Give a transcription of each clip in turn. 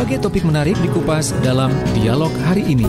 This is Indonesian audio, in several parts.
Berbagai topik menarik dikupas dalam dialog hari ini.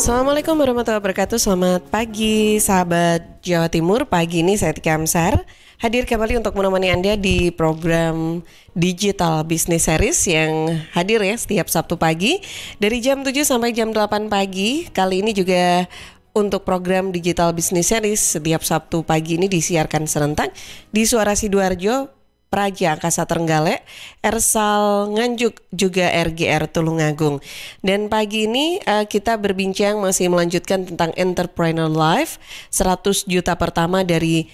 Assalamualaikum warahmatullahi wabarakatuh. Selamat pagi sahabat Jawa Timur. Pagi ini saya Tika Amsar hadir kembali untuk menemani Anda di program Digital Business Series yang hadir ya setiap Sabtu pagi dari jam 7 sampai jam 8 pagi. Kali ini juga untuk program Digital Business Series setiap Sabtu pagi ini disiarkan serentak di Suara Sidoarjo, Praja Angkasa Trenggalek, Ersal Nganjuk, juga RGR Tulungagung. Dan pagi ini kita berbincang masih melanjutkan tentang Entrepreneur Life, 100 juta pertama dari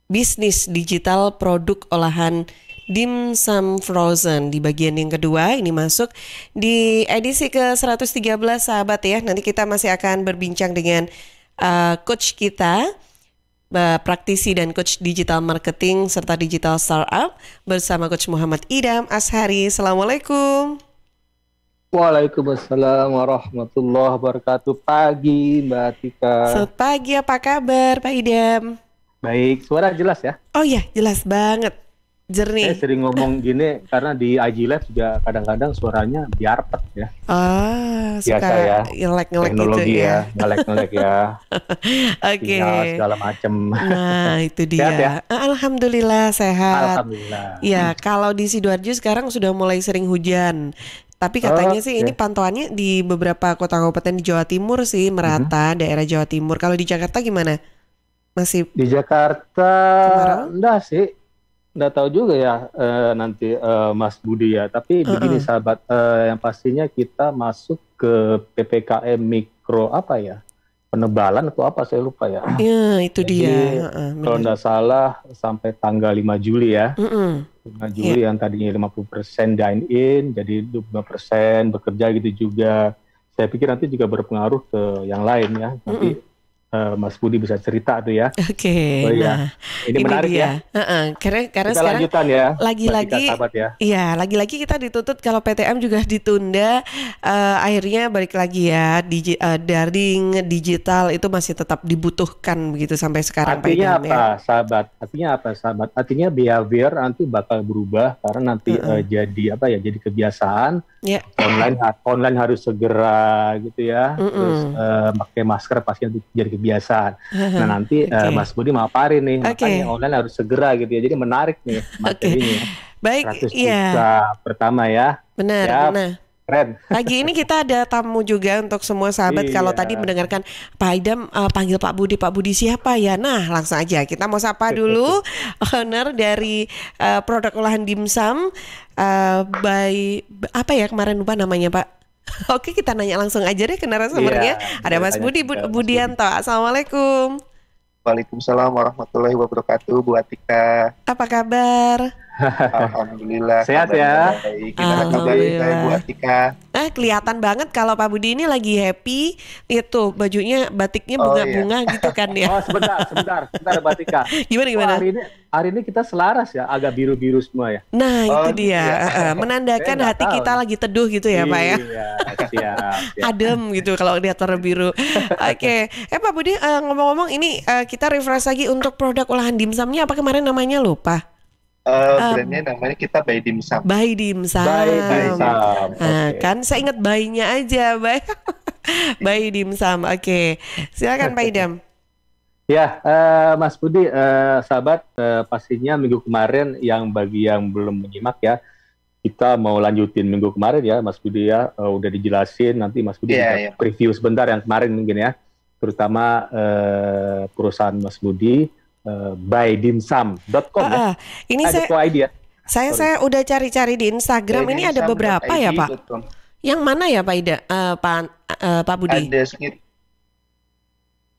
bisnis digital produk olahan dimsum frozen. Di bagian yang kedua ini masuk di edisi ke 113 sahabat ya. Nanti kita masih akan berbincang dengan coach kita, praktisi dan coach digital marketing serta digital startup bersama Coach Muhammad Idham Ashari. Assalamualaikum. Waalaikumsalam warahmatullahi wabarakatuh. Pagi Mbak Tika. Selamat pagi, apa kabar Pak Idham? Baik, suara jelas ya? Oh iya, jelas banget. Jernih. Saya sering ngomong gini karena di IG Live juga kadang-kadang suaranya biarpet ya. Suka biasa ya. ngelek-ngelek teknologi gitu ya. ngelek-ngelek ya. Oke. Segala macam. Nah, itu dia. Sehat ya? Alhamdulillah sehat. Alhamdulillah. Ya, kalau di Sidoarjo sekarang sudah mulai sering hujan. Tapi katanya sih ini pantauannya di beberapa kota kabupaten di Jawa Timur sih merata, daerah Jawa Timur. Kalau di Jakarta gimana? Masih Di Jakarta kemarau? enggak sih. Nggak tahu juga ya nanti Mas Budi ya. Tapi begini sahabat, yang pastinya kita masuk ke PPKM mikro apa ya? Penebalan atau apa saya lupa ya. Ya, itu Jadi, dia. kalau nggak salah sampai tanggal 5 Juli ya. 5 Juli yang tadinya 50% dine in jadi 25% bekerja gitu juga. Saya pikir nanti juga berpengaruh ke yang lain ya. Nanti Mas Budi bisa cerita tuh ya. Oke. Oh, iya. Nah, Ini menarik dia. ya. Karena Kita sekarang lanjutan ya. lagi-lagi sahabat ya. iya, lagi-lagi kita dituntut kalau PTM juga ditunda, akhirnya balik lagi ya daring digital itu masih tetap dibutuhkan begitu sampai sekarang. Artinya Pak Idham, apa, sahabat? Artinya apa, sahabat? Artinya behavior nanti bakal berubah karena nanti jadi apa ya? Jadi kebiasaan. Ya. Online harus segera gitu ya. Terus pakai masker pasti jadi kebiasaan. Nah nanti Mas Budi maparin nih, makanya online harus segera gitu ya. Jadi menarik nih materinya. Baik, 100 juta pertama ya. Benar, ya, benar. Keren. Pagi ini kita ada tamu juga untuk semua sahabat. Kalau tadi mendengarkan Pak Idham panggil Pak Budi siapa ya? Nah langsung aja kita mau sapa dulu owner dari produk olahan dimsum by apa ya kemarin lupa namanya Pak. Oke, kita nanya langsung aja deh ke narasumbernya. Ada Mas Budi Budianto. Assalamualaikum. Waalaikumsalam warahmatullahi wabarakatuh, Bu Atika. Apa kabar? Alhamdulillah. Sehat ya? Baik. Gimana kabarnya Bu Atika? Kelihatan banget kalau Pak Budi ini lagi happy. Itu bajunya, batiknya bunga-bunga gitu kan ya. Oh sebentar Mbak Tika. Gimana? Hari ini kita selaras ya, agak biru-biru semua ya. Nah itu dia, menandakan hati kita lagi teduh gitu ya Pak ya. Iya, siap. Adem gitu kalau lihat warna biru. Oke. Pak Budi ngomong-ngomong ini kita refresh lagi untuk produk olahan dimsumnya apa kemarin namanya lupa. Brandnya namanya kita By Dimsum. By Dimsum. Kan saya ingat bayinya aja, By Dimsum. Oke. Silakan Pak Idham. Ya, Mas Budi, sahabat, pastinya minggu kemarin bagi yang belum menyimak ya, kita mau lanjutin minggu kemarin ya, Mas Budi ya, udah dijelasin, nanti Mas Budi bisa preview sebentar yang kemarin mungkin ya, terutama perusahaan Mas Budi, bydimsum.com ya. Ini saya udah cari-cari di Instagram, ini ada beberapa ya Pak. Yang mana ya Pak Budi? Ada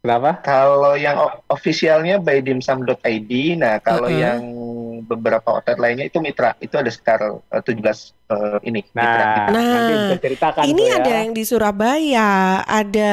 Kenapa? Kalau yang officialnya bydimsum.id, nah kalau yang beberapa outlet lainnya itu mitra. Itu ada sekitar 17 mitra kita. Nanti bisa ceritakan ini tuh ya. ada yang di Surabaya, ada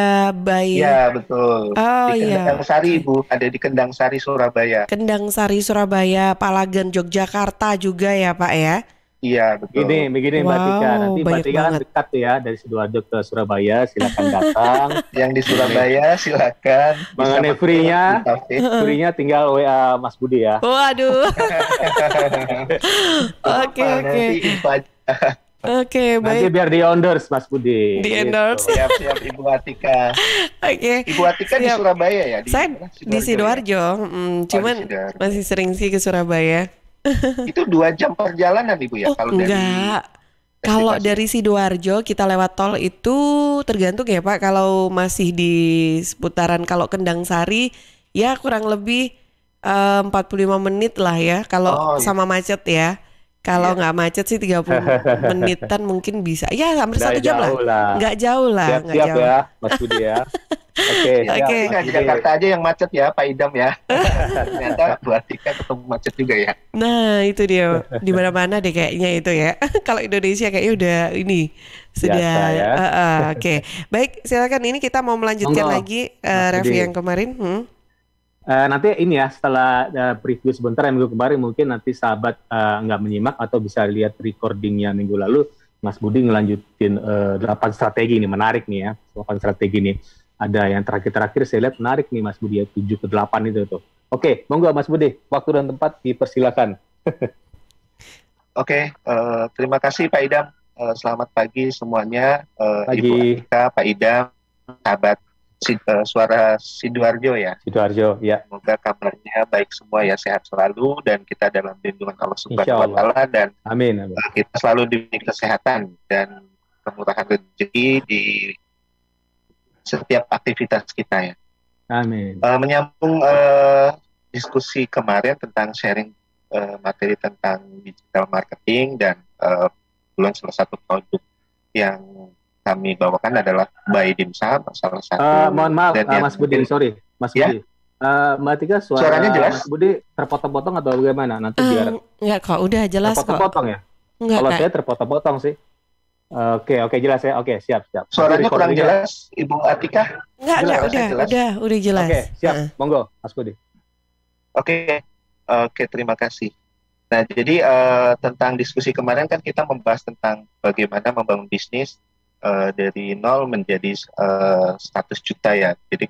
Iya, betul. Oh Di iya, Kendang Sari, Bu. Ada di Kendang Sari, Surabaya. Kendang Sari Surabaya, Palagan Yogyakarta juga ya Pak ya. Iya, betul. Begini Mbak Tika. Wow, Nanti Mbak banyak Tika kan banget. dekat tuh ya dari Sidoarjo ke Surabaya. Silakan datang. Yang di Surabaya silakan. Mengenai Bisa free-nya, di kafe. free-nya tinggal WA Mas Budi ya. Waduh. Oke. Nanti info aja. Oke, Nanti baik. biar di endorse Mas Budi. Di endorse. Siap-siap Ibu Atika. Oke. Ibu Atika di Siap. Surabaya ya? Saya mana? di Sidoarjo, cuman di Sidoarjo. masih sering sih ke Surabaya. Itu 2 jam perjalanan Ibu ya? Oh, Kalau dari enggak. Kalau destinasi. dari Sidoarjo kita lewat tol itu tergantung ya Pak. Kalau masih di seputaran kalau Kendang Sari ya kurang lebih 45 menit lah ya. Kalau Oh, iya. sama macet ya. Kalau Iya. nggak macet sih 30 menitan mungkin bisa. Ya hampir Nggak 1 jam lah. jauh lah. Nggak jauh lah. Nggak Siap-siap jauh. ya Mas Budi ya. Oke. Oke. siap, Tapi Mas nggak di Budi. Jakarta aja yang macet ya, Pak Idam ya. Ternyata Bu Atika ketemu macet juga ya. Nah itu dia di mana-mana deh kayaknya itu ya. Kalau Indonesia kayaknya udah ini sudah. Biasa ya. Oke, baik silakan ini kita mau melanjutkan Monggo, lagi Mas review Budi. yang kemarin. Nanti ini ya setelah preview sebentar yang minggu kemarin mungkin nanti sahabat nggak menyimak atau bisa lihat recordingnya minggu lalu Mas Budi ngelanjutin 8 strategi nih menarik nih ya 8 strategi nih ada yang terakhir saya lihat menarik nih Mas Budi ya 7 ke 8 itu tuh. Oke, monggo Mas Budi waktu dan tempat dipersilakan. Oke, terima kasih Pak Idam. Selamat pagi semuanya, Pagi. Ibu Atika, Pak Idam, sahabat suara Sidoarjo ya. Sidoarjo ya. Semoga kabarnya baik semua ya, sehat selalu dan kita dalam lindungan Allah Subhanahu wa Insya Ta'ala dan Amin. Amin. kita selalu diberi kesehatan dan kemurahan rezeki di setiap aktivitas kita ya. Amin. Menyambung diskusi kemarin tentang sharing materi tentang digital marketing dan kebetulan salah satu produk yang kami bawakan adalah By Dimsum, salah satu. Mohon maaf dan yang Mas Budi, mungkin- sorry Mas Ya? Budi. Mbak Tika Suaranya jelas? Mas Budi terpotong-potong atau bagaimana? Nanti biar Enggak kok, udah jelas kok. terpotong-potong ya. Enggak Kalau Kak. saya terpotong-potong sih. Oke jelas ya. Oke siap. Suaranya Nanti kurang recordingnya- jelas, Ibu Atika. Enggak, Jelas, udah jelas. udah jelas. Oke siap. Heeh. Monggo Mas Budi. Oke, terima kasih. Nah, jadi tentang diskusi kemarin kan kita membahas tentang bagaimana membangun bisnis dari nol menjadi 100 juta ya. Jadi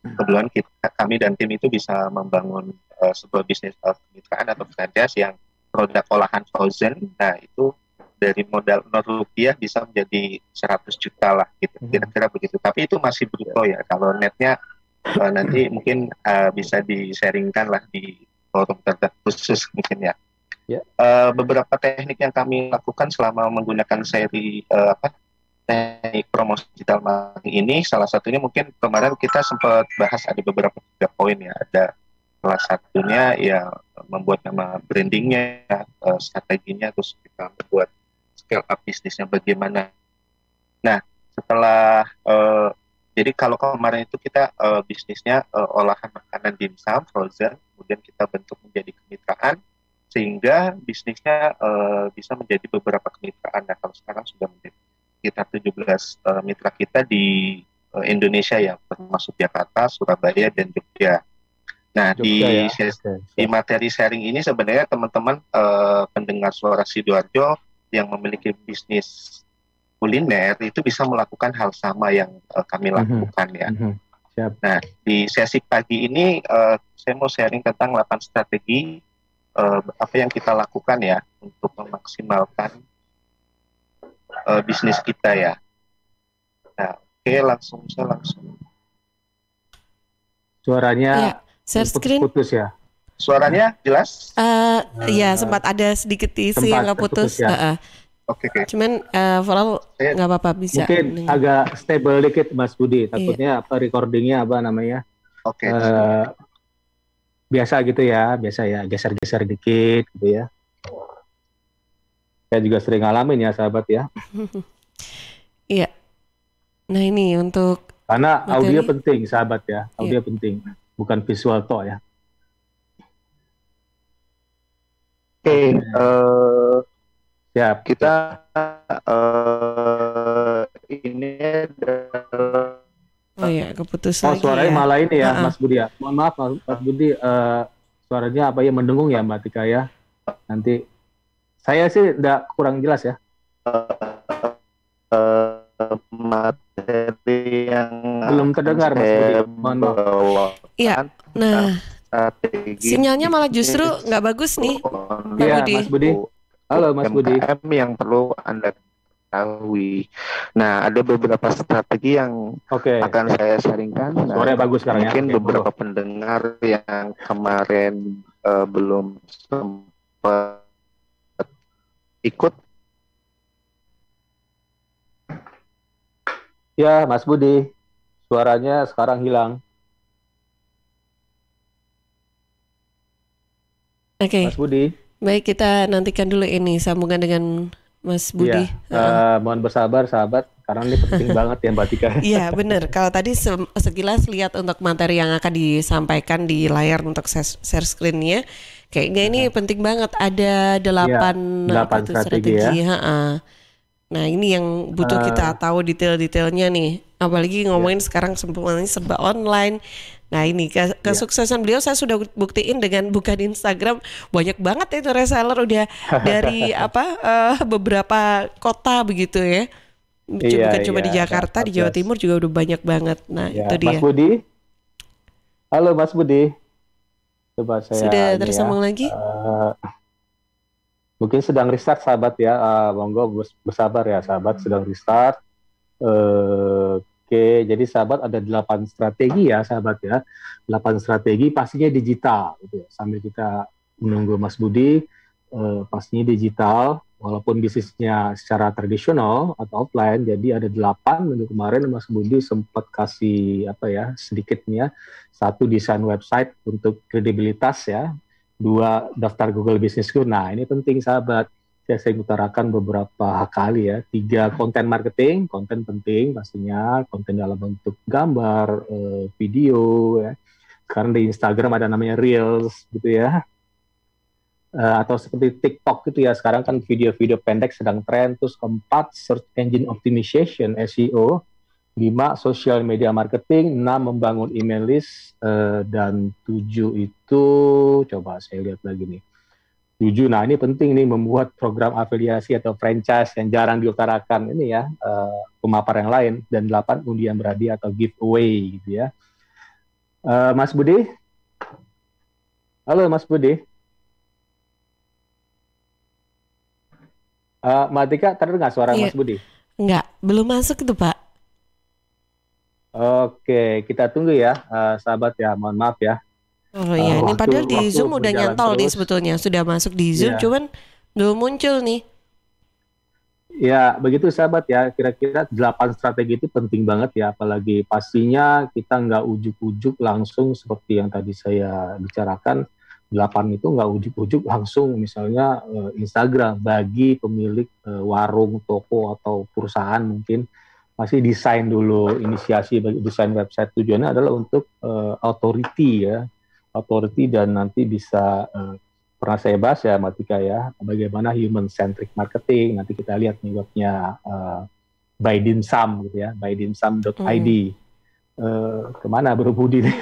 kebetulan kami dan tim itu bisa membangun sebuah bisnis kemitraan atau franchise yang produk olahan frozen. Nah, itu dari modal 0 rupiah bisa menjadi 100 juta lah gitu. Kira-kira begitu. Tapi itu masih bruto ya. Kalau netnya nanti mungkin bisa di-sharingkan lah di forum khusus mungkin ya. Ya. Beberapa teknik yang kami lakukan selama menggunakan seri teknik promosi digital marketing ini, salah satunya mungkin kemarin kita sempat bahas ada beberapa 3 poin ya. Ada salah satunya ya membuat nama brandingnya, strateginya, terus kita membuat scale up bisnisnya bagaimana. Nah, setelah jadi kalau kemarin itu kita bisnisnya olahan makanan dimsum frozen, kemudian kita bentuk menjadi kemitraan sehingga bisnisnya bisa menjadi beberapa kemitraan. Nah, kalau sekarang sudah menjadi sekitar 17 mitra kita di Indonesia ya, termasuk Jakarta, Surabaya, dan Jogja. Nah, Jogja, di materi sharing ini sebenarnya teman-teman pendengar suara Sidoarjo yang memiliki bisnis kuliner itu bisa melakukan hal sama yang kami lakukan ya. Siap. Nah, di sesi pagi ini saya mau sharing tentang 8 strategi apa yang kita lakukan ya untuk memaksimalkan bisnis kita ya. Nah, oke, langsung. Suaranya Ya, share screen. putus ya. Suaranya jelas? Ya sempat ada sedikit isu sempat yang nggak putus. terputus ya. Heeh. Oke. Cuman overall Saya- nggak apa-apa bisa. Mungkin dengar. agak stable dikit Mas Budi. Takutnya recordingnya apa namanya? Oke. Biasa gitu ya, geser-geser dikit gitu ya. Saya juga sering ngalamin ya sahabat ya. Iya. Nah ini untuk Karena materi. audio penting sahabat ya, audio penting, bukan visual toh ya. Siap. Kita ini adalah Oh ya, keputus Oh, lagi suaranya ya. malah ini ya, Ha-ha. Mas Budi ya. Mohon maaf, Mas Budi, suaranya apa ya, mendengung ya, Mbak Tika ya. Nanti saya sih kurang jelas ya. materi yang Belum terdengar, Mas Budi. Mohon maaf. Iya. Nah, strategi sinyalnya malah justru nggak bagus nih, Pak Iya, Budi. Mas Budi. Halo, Mas Budi. UMKM yang perlu Anda ketahui. Nah, ada beberapa strategi yang Oke. akan saya sharingkan. Nah, Suaranya bagus sekarang ya. mungkin Oke, beberapa monggo. pendengar yang kemarin belum sempat ikut. Ya, Mas Budi. Suaranya sekarang hilang. Oke, Mas Budi. baik, kita nantikan dulu ini sambungan dengan Mas Budi. Iya. Mohon bersabar, sahabat, karena ini penting banget ya, Mbak Tika. Iya, benar. Kalau tadi sekilas lihat untuk materi yang akan disampaikan di layar untuk share screen-nya, kayaknya ini penting banget. Ada 8 8 strategi ya. Ha-ha. Nah, ini yang butuh kita tahu detail-detailnya nih. Apalagi ngomongin sekarang semuanya serba online. Nah, ini kesuksesan beliau saya sudah buktiin dengan buka di Instagram, banyak banget itu reseller udah dari beberapa kota begitu ya. Bukan cuma di Jakarta, di Jawa Timur juga udah banyak banget. Nah, Ya, itu dia. Mas Budi. Halo, Mas Budi. Coba saya Sudah tersambung lagi? Mungkin sedang restart, sahabat ya. Monggo bersabar ya, sahabat, sedang restart. Oke, jadi sahabat ada 8 strategi ya, sahabat ya. 8 strategi pastinya digital gitu ya. Sambil kita menunggu Mas Budi, pastinya digital, walaupun bisnisnya secara tradisional atau offline. Jadi ada 8 minggu kemarin Mas Budi sempat kasih sedikitnya. 1, desain website untuk kredibilitas ya. 2, daftar Google Business School. Nah, ini penting, sahabat. Saya sering utarakan beberapa kali ya. 3, konten marketing, konten penting pastinya, konten dalam bentuk gambar, video ya. Sekarang di Instagram ada namanya Reels gitu ya. Atau seperti TikTok gitu ya. Sekarang kan video-video pendek sedang tren. Terus 4, search engine optimization, SEO. 5, social media marketing. 6, membangun email list. Dan 7 itu, coba saya lihat lagi nih. 7, nah ini penting nih, membuat program afiliasi atau franchise yang jarang diutarakan ini ya, pemaparan yang lain. Dan 8, undian berhadiah atau giveaway gitu ya. Mas Budi? Halo, Mas Budi. Mbak Tika, terdengar suara Mas Budi? Enggak, belum masuk itu, Pak. Oke, kita tunggu ya, sahabat ya, mohon maaf ya. Oh iya, ini padahal di Zoom udah nyantol nih sebetulnya, sudah masuk di Zoom, cuman belum muncul nih. Ya, begitu sahabat ya, kira-kira 8 strategi itu penting banget ya, apalagi pastinya kita nggak ujuk-ujuk langsung seperti yang tadi saya bicarakan. 8 itu nggak ujuk-ujuk langsung, misalnya Instagram, bagi pemilik warung, toko, atau perusahaan mungkin, masih desain dulu, inisiasi bagi desain website. Tujuannya adalah untuk authority ya, authority, dan nanti bisa pernah saya bahas ya, Matika ya, bagaimana human centric marketing. Nanti kita lihat nih webnya by Dimsum gitu ya, bydimsum.id. Kemana Bro Budi nih?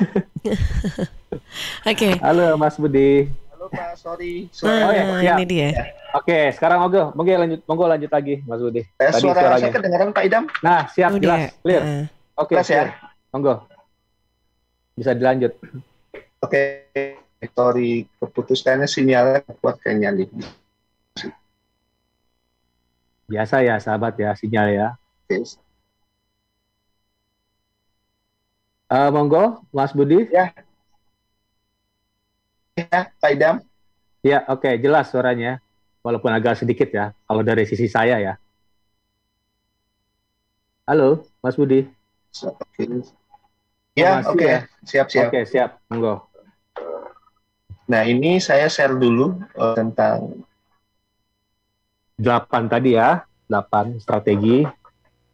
Oke. Halo Mas Budi. Halo Pak, sorry. Ini dia. Oke, sekarang monggo lanjut lagi Mas Budi. Suara saya kedengaran Pak Idam? Nah, siap, jelas, clear. Oke, ya. Monggo. Bisa dilanjut. Oke, sorry, keputusannya sinyalnya kuat kayaknya nih. Biasa ya sahabat ya, sinyal ya. Yes. Monggo, Mas Budi. Ya, Pak Idam. Ya, oke, jelas suaranya. Walaupun agak sedikit ya, kalau dari sisi saya ya. Halo, Mas Budi. Ya, oke. Siap. Oke, siap. Monggo. Nah, ini saya share dulu tentang 8 tadi ya, 8 strategi.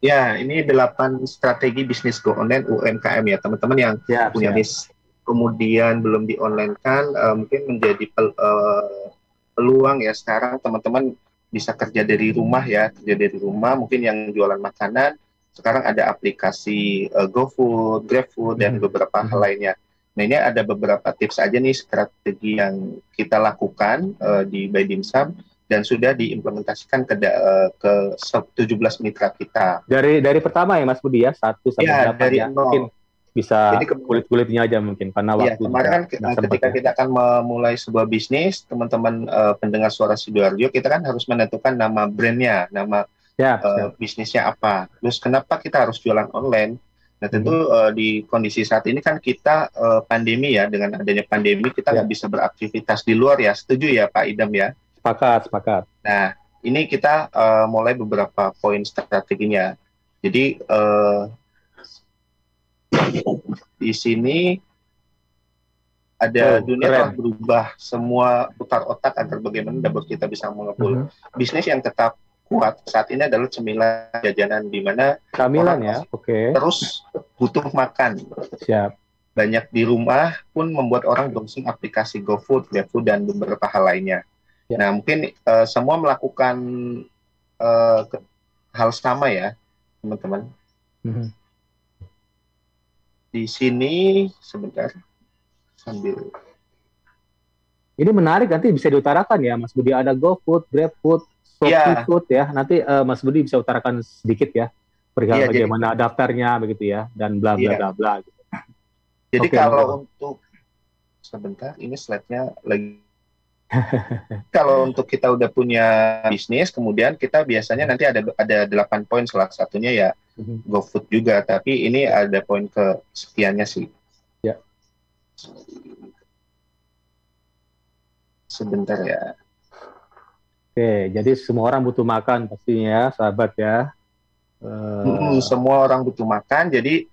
Ya, ini 8 strategi bisnis go online UMKM ya, teman-teman yang punya bisnis kemudian belum di online kan, mungkin menjadi peluang ya sekarang teman-teman bisa kerja dari rumah ya, kerja dari rumah. Mungkin yang jualan makanan sekarang ada aplikasi GoFood, GrabFood dan Mhm. beberapa hal Mhm. lainnya. Nah ini ada beberapa tips aja nih strategi yang kita lakukan di By Dimsum dan sudah diimplementasikan ke 17 mitra kita. Dari pertama ya Mas Budi ya, 1 sampai 8 Ya, dari ya. Mungkin nol. bisa Jadi kulit-kulitnya aja mungkin karena iya, waktu kemarin juga kan nggak sempat ketika ya. kita akan memulai sebuah bisnis, teman-teman pendengar suara Sidoarjo, kita kan harus menentukan nama brandnya, nama Siap, siap. bisnisnya apa. Terus kenapa kita harus jualan online? Nah tentu Mhm. di kondisi saat ini kan kita pandemi ya, dengan adanya pandemi kita nggak Ya, bisa beraktivitas di luar ya. Setuju ya Pak Idam ya? sepakat, sepakat. Nah ini kita mulai beberapa poin strateginya. Jadi di sini ada Oh, dunia telah keren. berubah, semua putar otak agar bagaimana dapat kita bisa mengepul Mhm. bisnis yang tetap kuat saat ini adalah cemilan jajanan di mana Camilan orang ya, masih oke. terus butuh makan. Siap. Banyak di rumah pun membuat orang browsing aplikasi GoFood, GrabFood dan beberapa hal lainnya. Ya. Nah mungkin semua melakukan hal sama ya teman-teman. Mhm. Di sini sebentar sambil Ini menarik, nanti bisa diutarakan ya Mas Budi, ada GoFood, GrabFood, ya. ShopeeFood ya. Nanti Mas Budi bisa utarakan sedikit ya perihal Iya, jadi bagaimana daftarnya begitu ya dan bla bla iya. bla bla gitu. Jadi Oke, kalau monggo. untuk sebentar ini slide-nya lagi. Kalau untuk kita udah punya bisnis, kemudian kita biasanya nanti ada 8 poin, salah satunya ya Mhm. GoFood juga, tapi ini ada poin kesekiannya sih. Ya. Sebentar ya. Oke, jadi semua orang butuh makan pastinya ya, sahabat ya. Semua orang butuh makan, jadi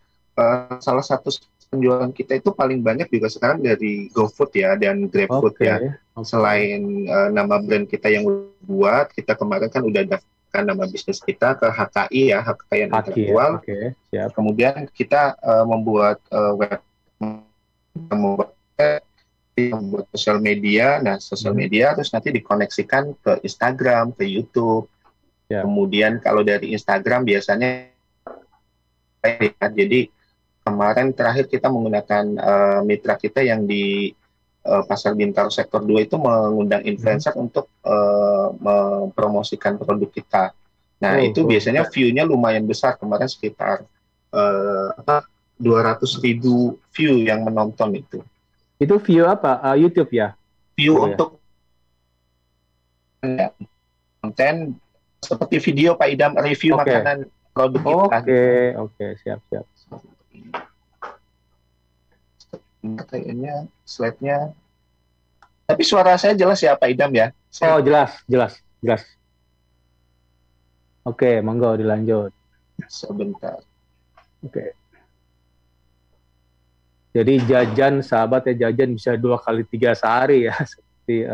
salah satu penjualan kita itu paling banyak juga sekarang dari GoFood ya dan GrabFood Oke, ya. oke. Selain nama brand kita yang buat, kita kemarin kan udah daftarkan nama bisnis kita ke HKI ya, hak kekayaan Haki ya, intelektual. oke, siap. Kemudian kita membuat web, membuat sosial media. Nah, sosial media terus nanti dikoneksikan ke Instagram, ke YouTube. Ya. Kemudian kalau dari Instagram biasanya jadi kemarin terakhir kita menggunakan mitra kita yang di Pasar Bintaro Sektor 2 itu mengundang influencer untuk mempromosikan produk kita. Nah, itu biasanya view-nya lumayan besar. Kemarin sekitar 200.000 view yang menonton itu. Itu view apa? YouTube ya? View untuk konten seperti video Pak Idam review makanan produk kita. Oke, siap. Kayaknya slide-nya. Tapi suara saya jelas ya Pak Idam ya? Oh, jelas. Oke, monggo dilanjut. Sebentar. Oke. Jadi jajan, sahabat ya, jajan bisa 2 kali 3 sehari ya. Seperti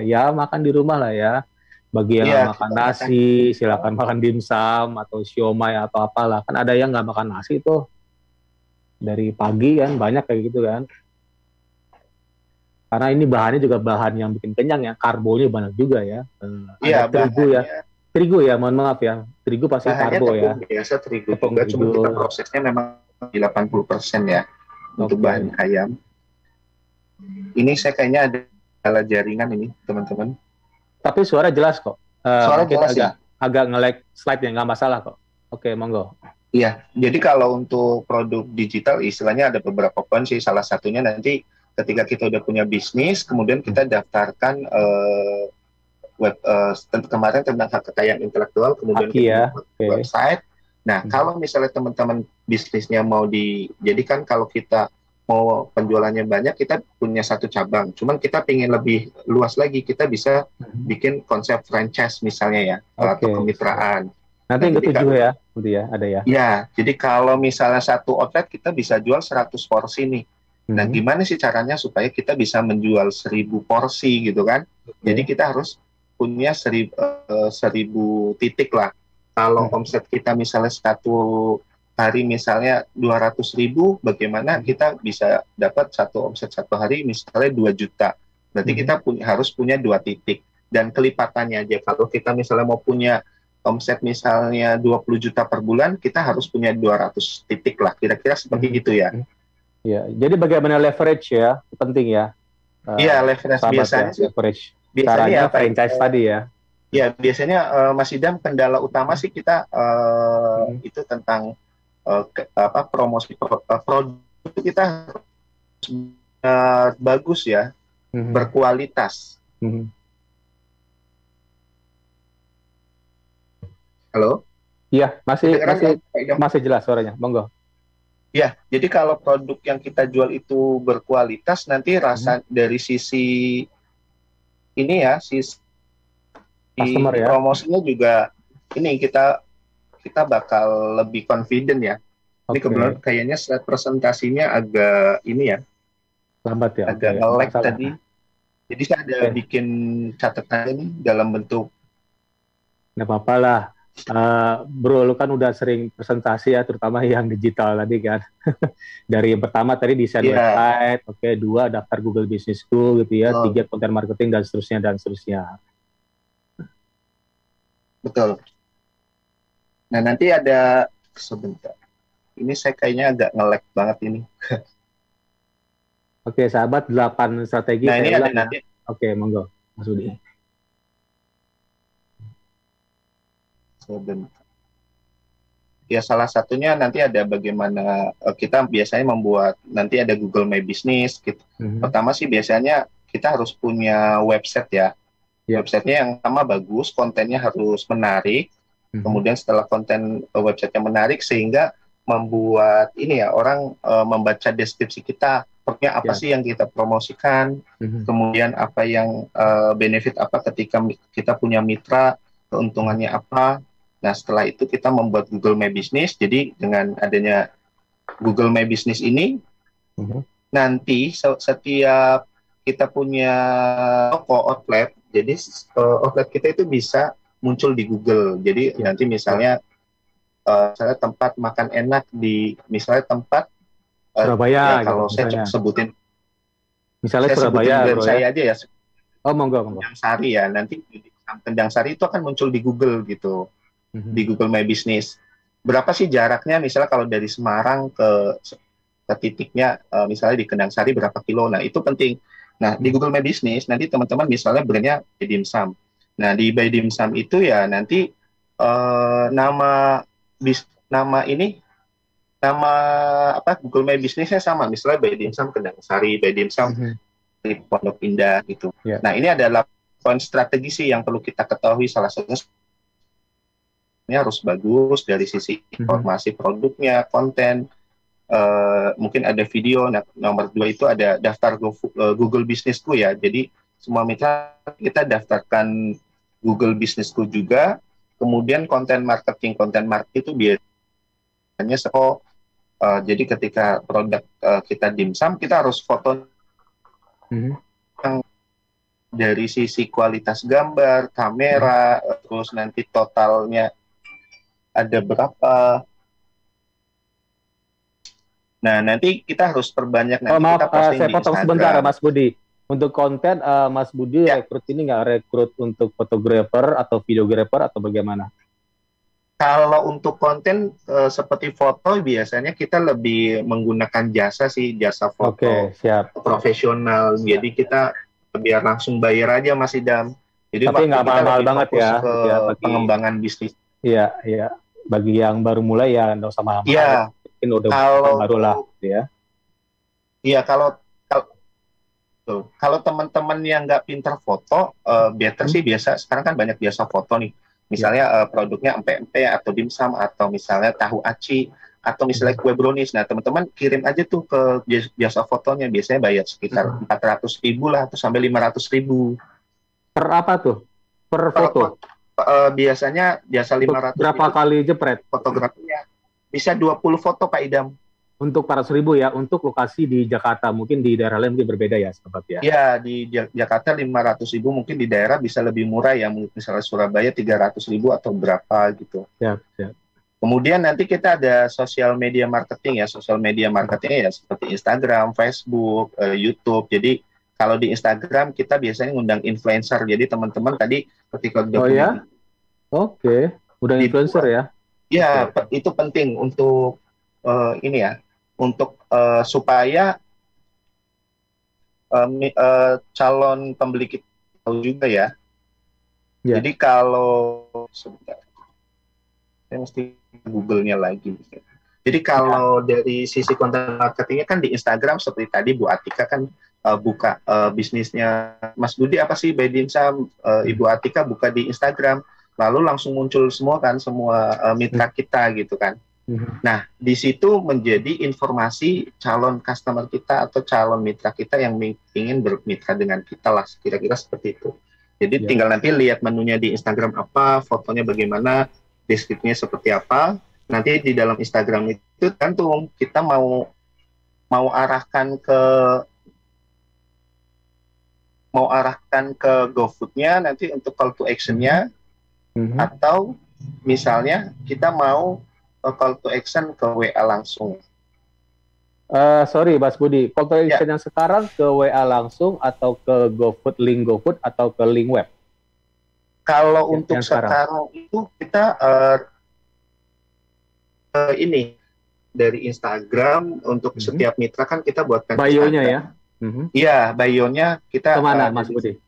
ya makan di rumah lah ya. Bagi yang makan nasi, silakan makan dimsum atau siomay atau apalah. Kan ada yang nggak makan nasi tuh. Dari pagi kan, banyak kayak gitu kan. Karena ini bahannya juga bahan yang bikin kenyang ya. Karbonya banyak juga ya. Iya, terigu ya. Terigu ya, mohon maaf ya. Terigu pasti karbo ya. Biasa terigu juga, cuma kita prosesnya memang di 80% ya. Untuk bahan ayam. Ini saya kayaknya ada jaringan ini, teman-teman. Tapi suara jelas kok. Suara jelas ya. Agak nge-lag slide-nya, nggak masalah kok. Oke, monggo. Iya, jadi kalau untuk produk digital istilahnya ada beberapa poin sih. Salah satunya nanti ketika kita udah punya bisnis, kemudian kita daftarkan kemarin tentang hak kekayaan intelektual, kemudian kita website. Nah, kalau misalnya teman-teman bisnisnya mau dijadikan, kalau kita mau penjualannya banyak, kita punya satu cabang. Cuman kita pengen lebih luas lagi, kita bisa bikin konsep franchise misalnya ya, atau kemitraan. Nanti yang ketujuh ya, gitu ya, ada ya. Ya, jadi kalau misalnya satu outlet kita bisa jual 100 porsi nih. Nah, gimana sih caranya supaya kita bisa menjual 1000 porsi gitu kan? Jadi kita harus punya 1000 titik lah. Kalau omset kita misalnya satu hari misalnya 200.000, bagaimana kita bisa dapat omset satu hari misalnya 2 juta. Berarti kita harus punya 2 titik. dan kelipatannya aja. Kalau kita misalnya mau punya omset misalnya 20 juta per bulan, kita harus punya 200 titik lah, kira-kira seperti itu ya. Ya, jadi bagaimana leverage ya, penting ya. Iya, leverage biasanya ya, leverage. Biasanya Caranya ya, franchise tadi ya. Ya, biasanya Mas Idam, kendala utama sih kita itu tentang promosi produk kita bagus ya, berkualitas. Halo? Iya, masih jelas suaranya. Monggo. Ya, jadi kalau produk yang kita jual itu berkualitas, nanti rasa dari sisi ini ya, sisi customer ya, promosinya juga ini kita bakal lebih confident ya. Ini kebetulan kayaknya slide presentasinya agak ini ya, lambat ya, agak nge-lag tadi. Jadi saya ada bikin catatan ini dalam bentuk. Nggak apa-apa lah. Bro, lu kan udah sering presentasi ya, terutama yang digital tadi kan. Dari yang pertama tadi desain website, 2 daftar Google Business School gitu ya, 3 content marketing dan seterusnya. Betul. Nah, nanti ada sebentar. Ini saya kayaknya agak nge-lag banget ini. Oke, sahabat, 8 strategi. Nah, ini ada nanti. Oke, monggo, Mas Budi. Sebentar. Ya, salah satunya nanti ada bagaimana kita biasanya membuat, nanti ada Google My Business gitu. Pertama sih biasanya kita harus punya website ya. Websitenya yang pertama bagus, kontennya harus menarik. Kemudian setelah konten websitenya menarik, sehingga membuat ini ya, orang membaca deskripsi kita, pokoknya apa sih yang kita promosikan, kemudian apa yang benefit apa ketika kita punya mitra, keuntungannya apa. Nah, setelah itu kita membuat Google My Business. Jadi dengan adanya Google My Business ini, nanti setiap kita punya toko outlet, jadi outlet kita itu bisa muncul di Google. Jadi nanti misalnya misalnya tempat makan enak di misalnya tempat Surabaya, kalau gitu, saya sebutin misalnya saya Surabaya, sebutin saya aja ya. Oh, monggo. Kendang Sari ya, nanti Kendang Sari itu akan muncul di Google gitu, di Google My Business. Berapa sih jaraknya misalnya kalau dari Semarang ke titiknya misalnya di Kendang Sari berapa kilo? Nah, itu penting. Nah, di Google My Business nanti teman-teman misalnya brandnya By Dimsum. Nah, di By Dimsum itu ya nanti nama Google My Business-nya sama, misalnya By Dimsum Kendang Sari, By Dimsum di Pondok Indah gitu. Nah, ini adalah poin strategi sih yang perlu kita ketahui. Salah satunya ini harus bagus dari sisi informasi produknya, konten, mungkin ada video. Nah, nomor 2 itu ada daftar Google Business School ya. Jadi semua mitra kita daftarkan Google Business School juga. Kemudian konten marketing itu biasanya jadi ketika produk kita dimsum, kita harus foto yang dari sisi kualitas gambar, kamera, terus nanti totalnya ada berapa. Nah, nanti kita harus perbanyak. Maaf, saya potong sebentar, Mas Budi. Untuk konten, Mas Budi rekrut ini nggak rekrut untuk fotografer atau videografer atau bagaimana? Kalau untuk konten seperti foto, biasanya kita lebih menggunakan jasa foto profesional. Jadi kita biar langsung bayar aja, Mas Idam. Jadi tapi nggak mahal banget ya, bagi pengembangan bisnis. Iya. Bagi yang baru mulai ya nggak usah mahal. Iya. Mungkin udah baru lah, ya. Iya, kalau teman-teman yang nggak pintar foto, better sih biasa. Sekarang kan banyak biasa foto nih. Misalnya produknya empe-empe atau dimsum atau misalnya tahu aci atau misalnya kue brownies. Nah, teman-teman kirim aja tuh ke jasa fotonya. Biasanya bayar sekitar 400.000 lah atau sampai 500.000. Per apa tuh? Per foto? Biasanya jasa 500. Berapa kali jepret? Fotografinya bisa 20 foto, Pak Idam. Untuk 400.000 ya, untuk lokasi di Jakarta, mungkin di daerah lain mungkin berbeda ya, sahabat ya? Ya, di Jakarta 500.000, mungkin di daerah bisa lebih murah ya, misalnya Surabaya 300.000 atau berapa gitu. Ya. Kemudian nanti kita ada sosial media marketing ya, seperti Instagram, Facebook, YouTube. Jadi Kalau di Instagram kita biasanya ngundang influencer. Jadi teman-teman tadi ketika udah Oh ya? Oke. Udah influencer ya? Iya, itu penting untuk ini ya, untuk supaya calon pembeli kita tahu juga ya. Ya. Jadi kalau sebentar, saya mesti Google-nya lagi. Jadi kalau dari sisi konten marketingnya kan di Instagram seperti tadi Bu Atika kan buka bisnisnya Mas Budi apa sih By Dimsum, Ibu Atika buka di Instagram, lalu langsung muncul semua kan semua mitra kita gitu kan. Nah di situ menjadi informasi calon customer kita atau calon mitra kita yang ingin bermitra dengan kita lah, kira-kira seperti itu. Jadi tinggal nanti lihat menunya di Instagram apa, fotonya bagaimana, deskripsinya seperti apa. Nanti di dalam Instagram itu tergantung kita mau arahkan ke GoFood-nya nanti untuk call to action-nya, atau misalnya kita mau call to action ke WA langsung. Sorry Mas Budi, call to action yang sekarang ke WA langsung atau ke GoFood, link GoFood atau ke link web? Kalau untuk sekarang itu kita ini dari Instagram untuk setiap mitra kan kita buatkan bio-nya ya. Iya, bio-nya kita kemana Mas Budi?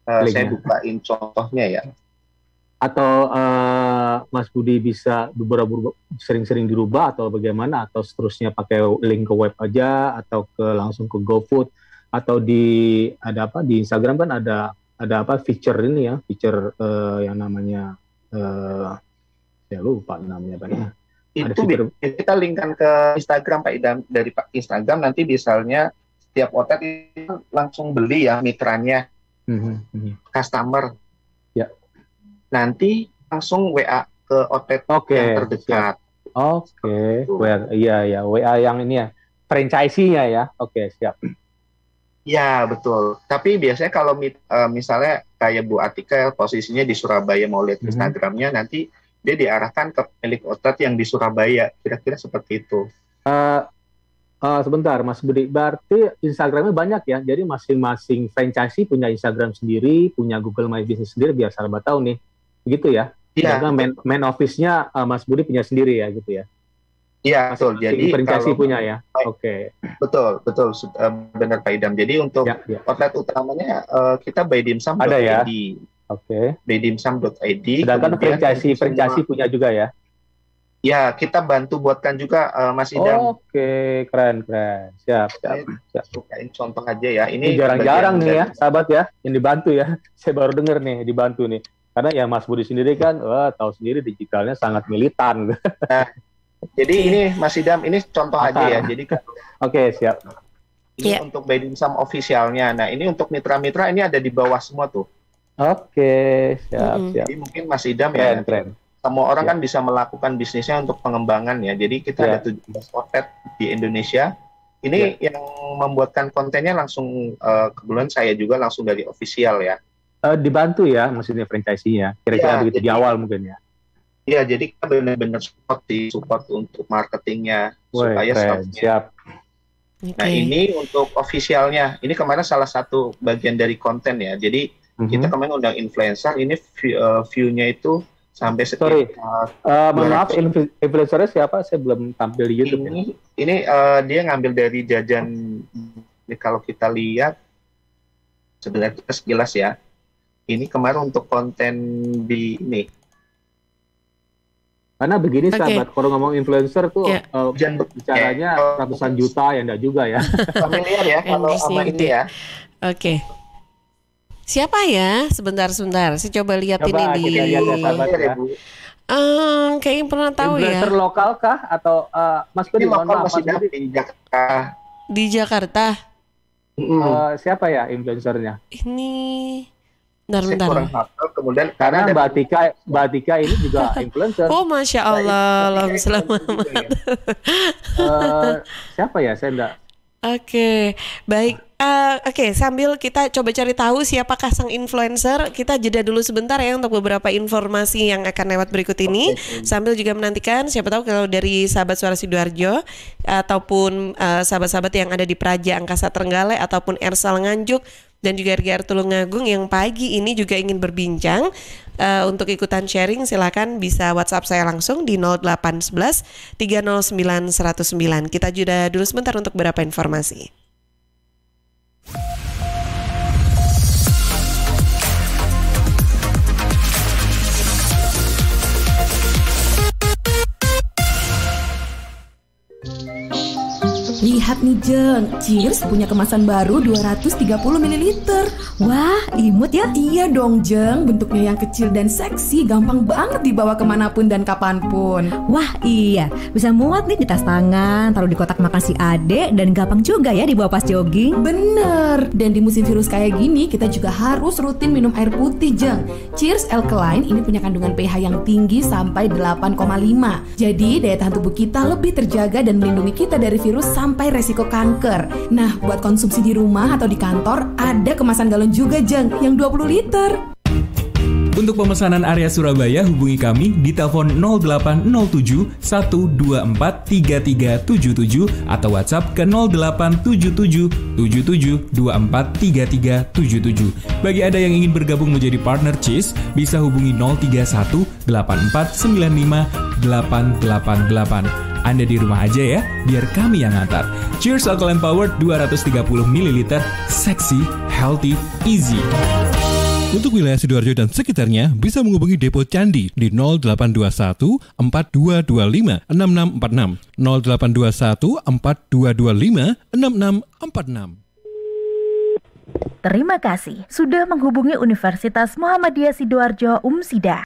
Saya bukain contohnya ya. Atau Mas Budi bisa sering-sering dirubah atau bagaimana, atau seterusnya pakai link ke web aja atau langsung ke GoFood, atau di Instagram kan ada feature ini ya, feature yang namanya saya lupa namanya apa ya. Itu kita linkkan ke Instagram Pak Idam, dari Pak Instagram nanti misalnya setiap outlet itu langsung beli ya mitranya, customer ya, nanti langsung WA ke outlet yang terdekat. WA yang ini ya, franchise-nya ya. Siap. Ya betul. Tapi biasanya kalau misalnya kayak Bu Atika posisinya di Surabaya mau lihat Instagramnya, nanti dia diarahkan ke pemilik outlet yang di Surabaya, kira-kira seperti itu. Sebentar Mas Budi, berarti Instagramnya banyak ya, jadi masing-masing franchise punya Instagram sendiri, punya Google My Business sendiri, biar sahabat tahu nih, begitu ya? Iya. Main office-nya Mas Budi punya sendiri ya, gitu ya? Iya, betul. Jadi franchise punya ya? Betul, benar Pak Idam. Jadi untuk outlet utamanya kita By Dimsum. Ada ya? Bydimsum.id. Sedangkan franchise punya juga ya? Ya, kita bantu buatkan juga Mas Idam. Keren. Siap. Bukain contoh aja ya. Ini jarang-jarang nih ya, sahabat ya, yang dibantu ya. Saya baru dengar nih, dibantu nih. Karena ya Mas Budi sendiri kan, tahu sendiri digitalnya sangat militan. Nah, jadi ini Mas Idam, ini contoh aja ya. Jadi siap. Ini untuk By Dimsum officialnya. Nah, ini untuk mitra-mitra ini ada di bawah semua tuh. Siap. Jadi mungkin Mas Idam keren. Semua orang kan bisa melakukan bisnisnya untuk pengembangan ya. Jadi kita ada 17 outlet di Indonesia. Ini yang membuatkan kontennya langsung kebetulan saya juga langsung dari official ya. Dibantu ya, maksudnya franchise-nya. Kira-kira begitu di awal mungkin ya. Iya, jadi kita benar-benar support untuk marketingnya supaya siap. Nah ini untuk officialnya. Ini kemarin salah satu bagian dari konten ya. Jadi kita kemarin undang influencer. Ini view-nya itu sampai sekitar. Maaf, influencernya siapa? Saya belum tampil di YouTube. Ini dia ngambil dari jajan. Ini kalau kita lihat sebenarnya sekilas ya. Ini kemarin untuk konten di ini. Karena begini sahabat, kalau ngomong influencer tuh bicaranya ratusan juta ya, enggak juga ya. Familiar ya kalau sama ini ya. Siapa ya? Sebentar. Saya coba lihat ini di. Kayaknya pernah tahu ya. Influencer lokal kah atau Mas Budi lokal masih di Jakarta? Di Jakarta. Siapa ya influencernya? Ini. Bentar. Kemudian karena Mbak Tika ini juga influencer. Oh, Masya Allah, selamat. Siapa ya? Saya enggak. Baik. Oke, sambil kita coba cari tahu siapakah sang influencer, kita jeda dulu sebentar ya untuk beberapa informasi yang akan lewat berikut ini. Sambil juga menantikan, siapa tahu kalau dari sahabat Suara Sidoarjo ataupun sahabat-sahabat yang ada di Praja Angkasa Trenggalek ataupun Ersal Nganjuk dan juga RGR Tulungagung yang pagi ini juga ingin berbincang untuk ikutan sharing, silakan bisa WhatsApp saya langsung di 0811 309 109. Kita jeda dulu sebentar untuk beberapa informasi. Lihat nih Jeng, Cheers punya kemasan baru 230 ml. Wah, imut ya? Iya dong Jeng, bentuknya yang kecil dan seksi, gampang banget dibawa kemanapun dan kapanpun. Wah iya, bisa muat nih di tas tangan, taruh di kotak makan si adek, dan gampang juga ya dibawa pas jogging. Bener, dan di musim virus kayak gini kita juga harus rutin minum air putih Jeng. Cheers Alkaline ini punya kandungan pH yang tinggi sampai 8,5. Jadi daya tahan tubuh kita lebih terjaga dan melindungi kita dari virus sampai resiko kanker. Nah, buat konsumsi di rumah atau di kantor, ada kemasan galon juga Jeng, yang 20 liter. Untuk pemesanan area Surabaya, hubungi kami di telepon 0807 124 3377 atau WhatsApp ke 0877 77 24 3377. Bagi Anda yang ingin bergabung menjadi partner Cheers, bisa hubungi 031 84 95 888. Anda di rumah aja ya, biar kami yang ngantar. Cheers Alkaline Powered 230 ml, seksi, healthy, easy. Untuk wilayah Sidoarjo dan sekitarnya, bisa menghubungi Depo Candi di 0821 4225 6646, 0821 4225 6646. Terima kasih sudah menghubungi Universitas Muhammadiyah Sidoarjo UMSIDA.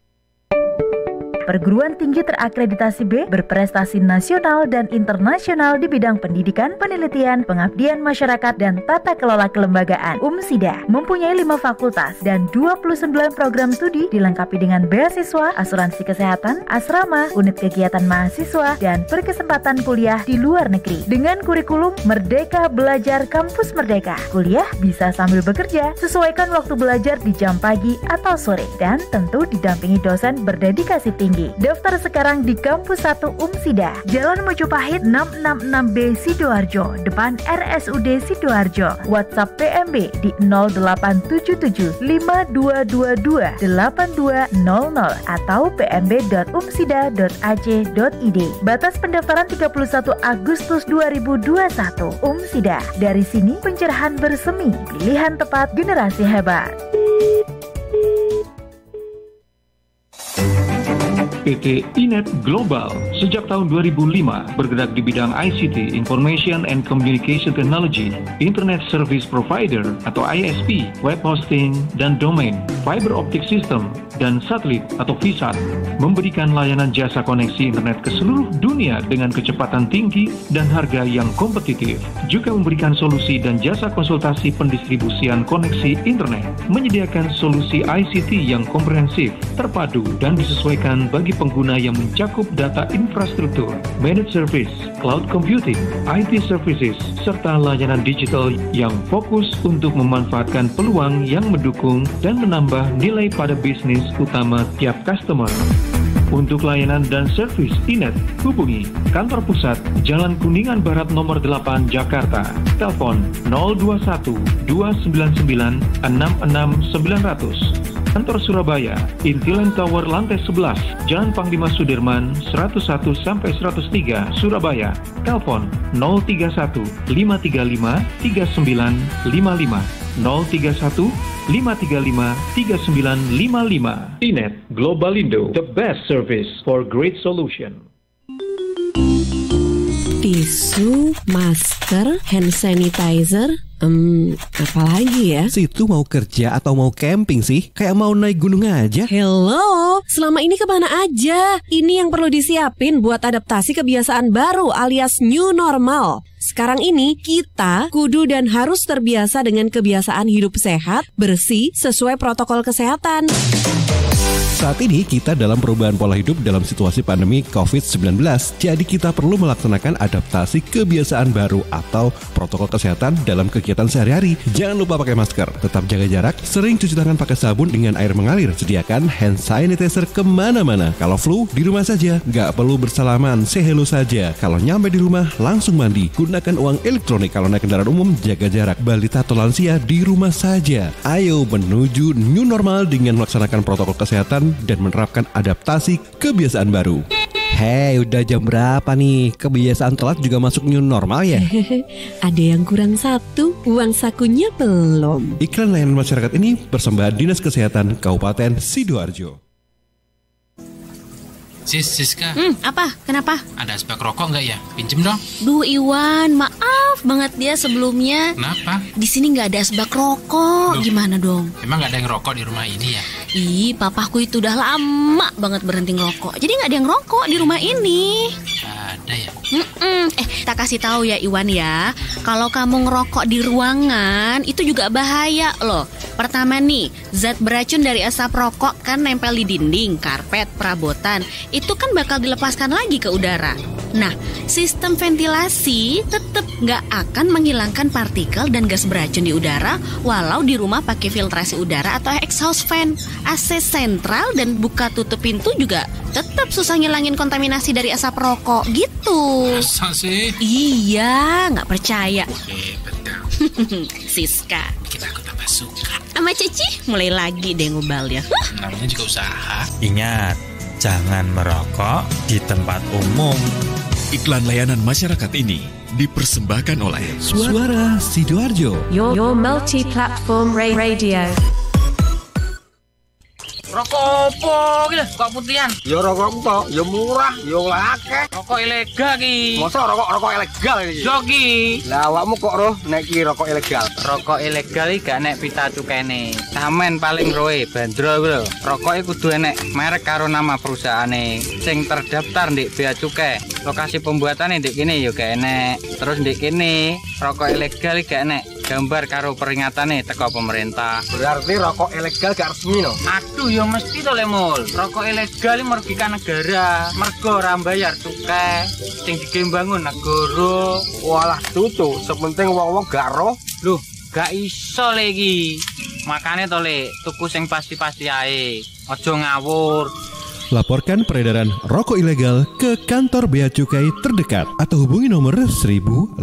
Perguruan tinggi terakreditasi B, berprestasi nasional dan internasional di bidang pendidikan, penelitian, pengabdian masyarakat, dan tata kelola kelembagaan. UMSIDA mempunyai 5 fakultas dan 29 program studi dilengkapi dengan beasiswa, asuransi kesehatan, asrama, unit kegiatan mahasiswa, dan berkesempatan kuliah di luar negeri. Dengan kurikulum Merdeka Belajar Kampus Merdeka, kuliah bisa sambil bekerja, sesuaikan waktu belajar di jam pagi atau sore, dan tentu didampingi dosen berdedikasi tinggi. Daftar sekarang di Kampus 1 UMSIDA, Jalan Mojopahit 666B Sidoarjo, depan RSUD Sidoarjo. WhatsApp PMB di 0877 5222 8200 atau pmb.umsida.ac.id. Batas pendaftaran 31 Agustus 2021. UMSIDA, dari sini pencerahan bersemi, pilihan tepat generasi hebat. PT Inet Global sejak tahun 2005 bergerak di bidang ICT, Information and Communication Technology, Internet Service Provider atau ISP, web hosting dan domain, fiber optic system, dan satelit atau VSAT, memberikan layanan jasa koneksi internet ke seluruh dunia dengan kecepatan tinggi dan harga yang kompetitif. Juga memberikan solusi dan jasa konsultasi pendistribusian koneksi internet, menyediakan solusi ICT yang komprehensif, terpadu, dan disesuaikan bagi pengguna yang mencakup data infrastruktur, managed service, cloud computing, IT services, serta layanan digital yang fokus untuk memanfaatkan peluang yang mendukung dan menambah nilai pada bisnis utama tiap customer. Untuk layanan dan servis Inet, hubungi Kantor Pusat Jalan Kuningan Barat nomor 8 Jakarta. Telepon 021 299 66900. Kantor Surabaya, Intiland Tower lantai 11, Jalan Panglima Sudirman 101-103 Surabaya. Telepon 031 535 3955 031 535 3955. Inet Globalindo, the best service for great solution. Tisu, masker, hand sanitizer, apalagi ya? Situ mau kerja atau mau camping sih? Kayak mau naik gunung aja. Hello, selama ini kemana aja? Ini yang perlu disiapin buat adaptasi kebiasaan baru alias new normal. Sekarang ini kita kudu dan harus terbiasa dengan kebiasaan hidup sehat, bersih, sesuai protokol kesehatan. Saat ini kita dalam perubahan pola hidup dalam situasi pandemi COVID-19. Jadi kita perlu melaksanakan adaptasi kebiasaan baru atau protokol kesehatan dalam kegiatan sehari-hari. Jangan lupa pakai masker, tetap jaga jarak, sering cuci tangan pakai sabun dengan air mengalir. Sediakan hand sanitizer kemana-mana. Kalau flu, di rumah saja. Nggak perlu bersalaman, say hello saja. Kalau nyampe di rumah, langsung mandi. Gunakan uang elektronik. Kalau naik kendaraan umum, jaga jarak. Balita atau lansia, di rumah saja. Ayo menuju new normal dengan melaksanakan protokol kesehatan dan menerapkan adaptasi kebiasaan baru. Hei, udah jam berapa nih? Kebiasaan telat juga masuk new normal ya? Ada yang kurang satu, uang sakunya belum. Iklan layanan masyarakat ini persembahan Dinas Kesehatan Kabupaten Sidoarjo. Siska. Apa? Kenapa? Ada asbak rokok nggak ya? Pinjem dong. Duh Iwan, maaf banget dia sebelumnya. Kenapa? Di sini nggak ada asbak rokok. Gimana dong? Emang nggak ada yang rokok di rumah ini ya? Ih, papaku itu udah lama banget berhenti ngerokok. Jadi nggak ada yang rokok di rumah ini. Ada ya? Tak kasih tahu ya Iwan ya. Kalau kamu ngerokok di ruangan itu juga bahaya loh. Pertama nih, zat beracun dari asap rokok kan nempel di dinding, karpet, perabotan. Itu kan bakal dilepaskan lagi ke udara. Nah, sistem ventilasi tetap nggak akan menghilangkan partikel dan gas beracun di udara walau di rumah pakai filtrasi udara atau exhaust fan. AC sentral dan buka tutup pintu juga tetap susah ngilangin kontaminasi dari asap rokok gitu. Masa sih? Iya, nggak percaya. Betul. Siska, Kita aku tambah suka. sama Cici mulai lagi deh ngobalnya. Namanya juga usaha. Ingat, jangan merokok di tempat umum. Iklan layanan masyarakat ini dipersembahkan oleh Suara Sidoarjo. Your multi-platform radio. Rokok opo gitu, kok putihan? Ya rokok kok, ya murah, ya akeh. Rokok ilegal ki. Masa rokok ilegal iki? Joki. Lah awakmu kok roh nek iki rokok ilegal? Rokok ilegal iki gak nek pita cukene. Samen paling roe bandrol kuwi lho. Rokok iki kudu enek merek karo nama perusahaane sing terdaftar ndek bea cukai. Lokasi pembuatane ndek kene ya gak enek. Terus ndek kene rokok ilegal iki gak enek gambar karo peringatane teko pemerintah. Berarti rokok ilegal gak resmi no? Aduh ya mesti to Lemul. Rokok ilegal merugikan negara. Mergo ora mbayar cukai sing digembangun negara. Walah tutu, sepenting wong-wong gak roh. Loh, gak iso lagi. Makane to Le, tuku sing pasti-pasti ae. Aja ngawur. Laporkan peredaran rokok ilegal ke kantor Bea Cukai terdekat atau hubungi nomor 1.500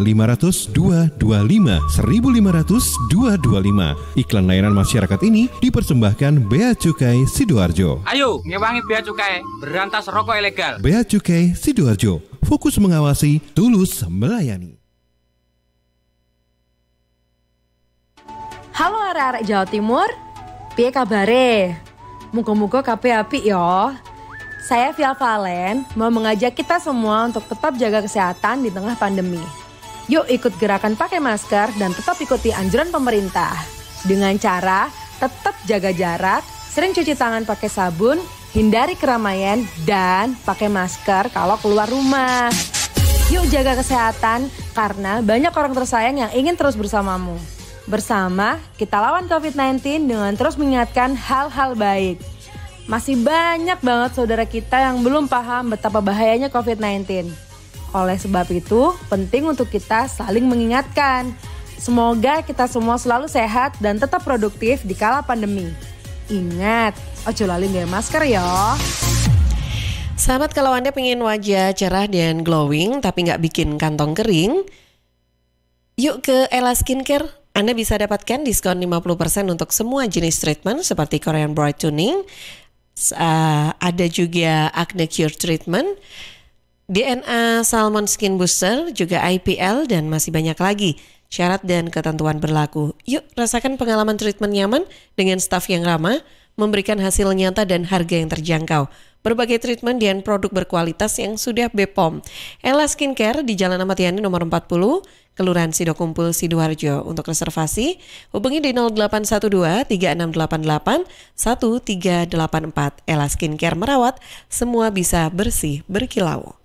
225 1.500 225. Iklan layanan masyarakat ini dipersembahkan Bea Cukai Sidoarjo. Ayo, ngewangi Bea Cukai, berantas rokok ilegal. Bea Cukai Sidoarjo, fokus mengawasi, tulus melayani. Halo arek-arek Jawa Timur, piye kabare? Muga-muga kabeh apik ya. Saya Via Valen mau mengajak kita semua untuk tetap jaga kesehatan di tengah pandemi. Yuk ikut gerakan pakai masker dan tetap ikuti anjuran pemerintah. Dengan cara tetap jaga jarak, sering cuci tangan pakai sabun, hindari keramaian, dan pakai masker kalau keluar rumah. Yuk jaga kesehatan karena banyak orang tersayang yang ingin terus bersamamu. Bersama, kita lawan COVID-19 dengan terus mengingatkan hal-hal baik. Masih banyak banget saudara kita yang belum paham betapa bahayanya COVID-19. Oleh sebab itu, penting untuk kita saling mengingatkan. Semoga kita semua selalu sehat dan tetap produktif di kala pandemi. Ingat, ojo lali nggawe masker ya. Sahabat, kalau Anda pengen wajah cerah dan glowing tapi nggak bikin kantong kering, yuk ke Ella Skincare. Anda bisa dapatkan diskon 50% untuk semua jenis treatment seperti Korean Brightening, ada juga Acne Cure Treatment, DNA Salmon Skin Booster, juga IPL, dan masih banyak lagi. Syarat dan ketentuan berlaku. Yuk rasakan pengalaman treatment nyaman dengan staf yang ramah, memberikan hasil nyata dan harga yang terjangkau. Berbagai treatment dan produk berkualitas yang sudah BPOM. Ella Skincare di Jalan Ahmad Yani nomor 40, Kelurahan Sidokumpul, Sidoarjo. Untuk reservasi, hubungi di 0812 3688 1384. Ella Skincare merawat, semua bisa bersih berkilau.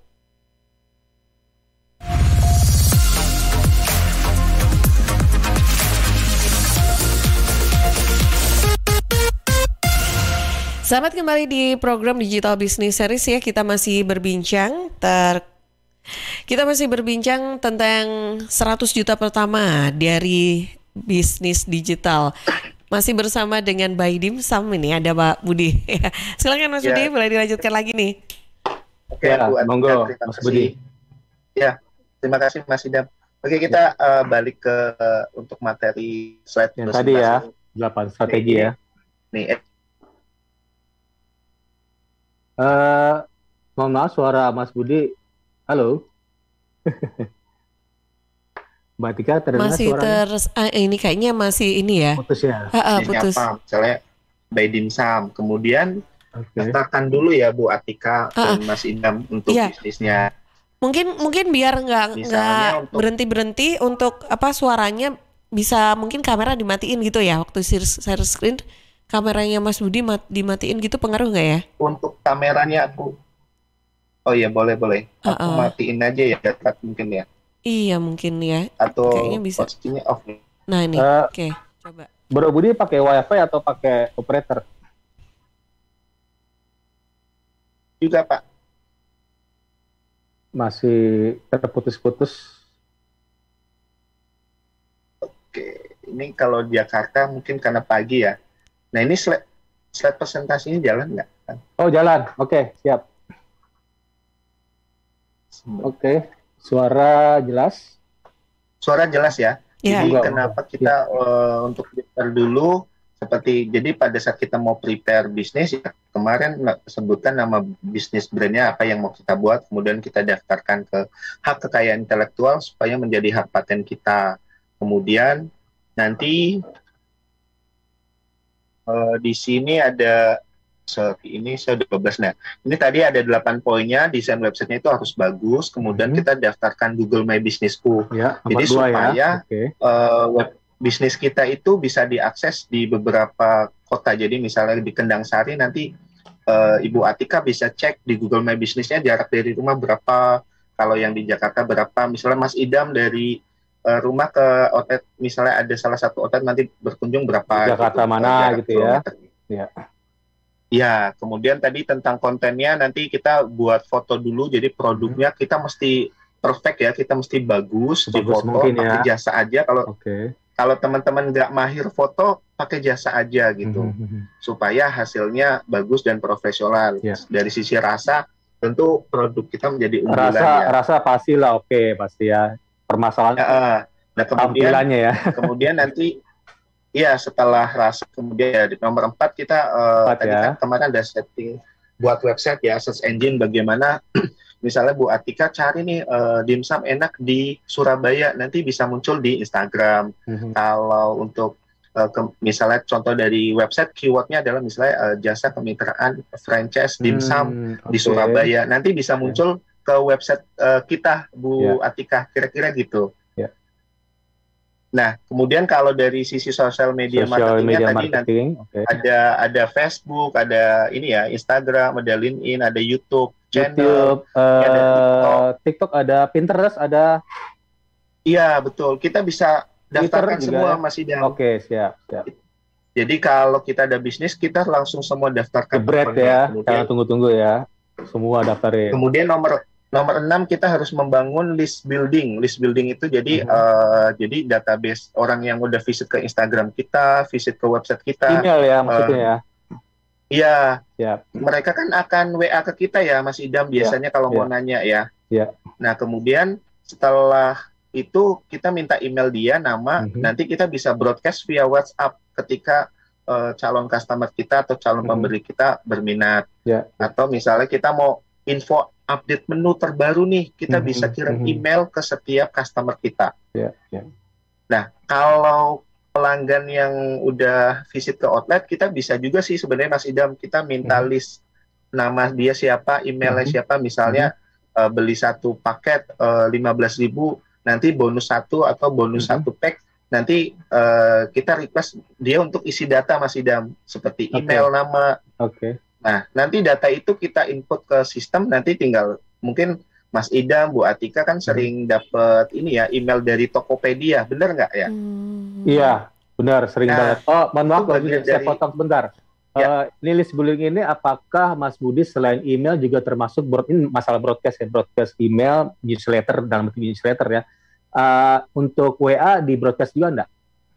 Sahabat, kembali di program Digital Business Series ya. Kita masih berbincang tentang 100 juta pertama dari bisnis digital. Masih bersama dengan By Dimsum ini, ada Pak Budi. Silakan Mas Budi, boleh dilanjutkan lagi nih. Oke, Bu Atika, monggo terima Mas kasih. Budi. Ya, terima kasih Mas Idam. Oke, kita balik ke untuk materi slide yang tadi ya, 8 strategi ya. Nih, mohon maaf suara Mas Budi. Halo. Mbak Tika terdengar masih suaranya? Ini kayaknya masih ini ya. Putus ya. Putus. Misalnya By Dimsum. Kemudian daftarkan dulu ya Bu Atika dan Mas Idam untuk bisnisnya. Mungkin biar nggak berhenti untuk suaranya bisa, mungkin kamera dimatiin gitu ya waktu share screen, kameranya Mas Budi dimatiin gitu, pengaruh nggak ya? Untuk kameranya aku, oh ya boleh. Aku matiin aja ya, mungkin ya. Iya mungkin ya. Atau kayaknya bisa. Postingnya off. Nah ini, oke, coba. Bro Budi pakai WiFi atau pakai operator? Juga Pak. Masih terputus-putus. Oke, ini kalau di Jakarta mungkin karena pagi ya. Nah ini slide presentasinya jalan nggak? Oh jalan, oke, siap. Oke, suara jelas? Suara jelas ya. Yeah. Jadi kenapa kita untuk prepare dulu, jadi pada saat kita mau prepare bisnis ya, kemarin sebutkan nama bisnis brandnya apa yang mau kita buat, kemudian kita daftarkan ke hak kekayaan intelektual supaya menjadi hak paten kita. Kemudian nanti di sini ada ini saya udah 12. Nah, ini tadi ada 8 poinnya. Desain websitenya itu harus bagus. Kemudian kita daftarkan Google My Businessku. Ya, jadi supaya web bisnis kita itu bisa diakses di beberapa kota. Jadi misalnya di Kendang Sari nanti Ibu Atika bisa cek di Google My Businessnya jarak dari rumah berapa. Kalau yang di Jakarta berapa. Misalnya Mas Idam dari rumah ke outlet, misalnya ada salah satu outlet nanti berkunjung berapa. Jakarta gitu, mana gitu ya. Ya. Ya, kemudian tadi tentang kontennya nanti kita buat foto dulu, jadi produknya kita mesti perfect ya, kita mesti bagus di foto, pakai jasa aja. Kalau teman-teman nggak mahir foto, pakai jasa aja gitu, supaya hasilnya bagus dan profesional. Dari sisi rasa, tentu produk kita menjadi unggulan. Rasa pasti lah, pasti ya. Permasalahan nah kemudian nanti iya, setelah rasa, kemudian ya, di nomor 4 kita tadi kan kemarin ada setting buat website ya, search engine bagaimana misalnya Bu Atika cari nih dimsum enak di Surabaya, nanti bisa muncul di Instagram. Kalau untuk misalnya contoh dari website, keywordnya adalah misalnya jasa kemitraan franchise dimsum di Surabaya, nanti bisa muncul ke website kita Bu Atika, kira-kira gitu. Nah, kemudian kalau dari sisi sosial media marketingnya tadi nanti ada Facebook, ada ini ya, Instagram, ada LinkedIn, ada YouTube channel, ada TikTok, ada Pinterest, ada. Iya, betul. Kita bisa daftarkan semua Mas Idam. Oke, siap. Jadi kalau kita ada bisnis, kita langsung semua daftarkan. Jebret ya, jangan tunggu-tunggu ya. Semua daftarin. Kemudian nomor 6 kita harus membangun list building. List building itu jadi database orang yang udah visit ke Instagram kita, visit ke website kita. Email ya maksudnya ya. Iya. Mereka kan akan WA ke kita ya Mas Idam biasanya kalau mau nanya ya. Nah, kemudian setelah itu kita minta email dia, nama, nanti kita bisa broadcast via WhatsApp ketika calon customer kita atau calon pembeli kita berminat. Atau misalnya kita mau info update menu terbaru nih, kita bisa kirim email ke setiap customer kita. Nah, kalau pelanggan yang udah visit ke outlet, kita bisa juga sih sebenarnya Mas Idam, kita minta list nama dia siapa, emailnya siapa, misalnya beli satu paket 15.000, nanti bonus 1 atau bonus 1 pack, nanti kita request dia untuk isi data Mas Idam, seperti email, nama. Nah, nanti data itu kita input ke sistem, nanti tinggal mungkin Mas Idam, Bu Atika kan sering dapat ini ya, email dari Tokopedia, benar nggak ya? Iya, benar, sering banget. Oh, mohon maaf, saya potong sebentar. Ini list bullying ini apakah Mas Budi selain email juga termasuk ini masalah broadcast ya, broadcast email, newsletter dalam bentuk newsletter ya. Untuk WA di broadcast juga enggak?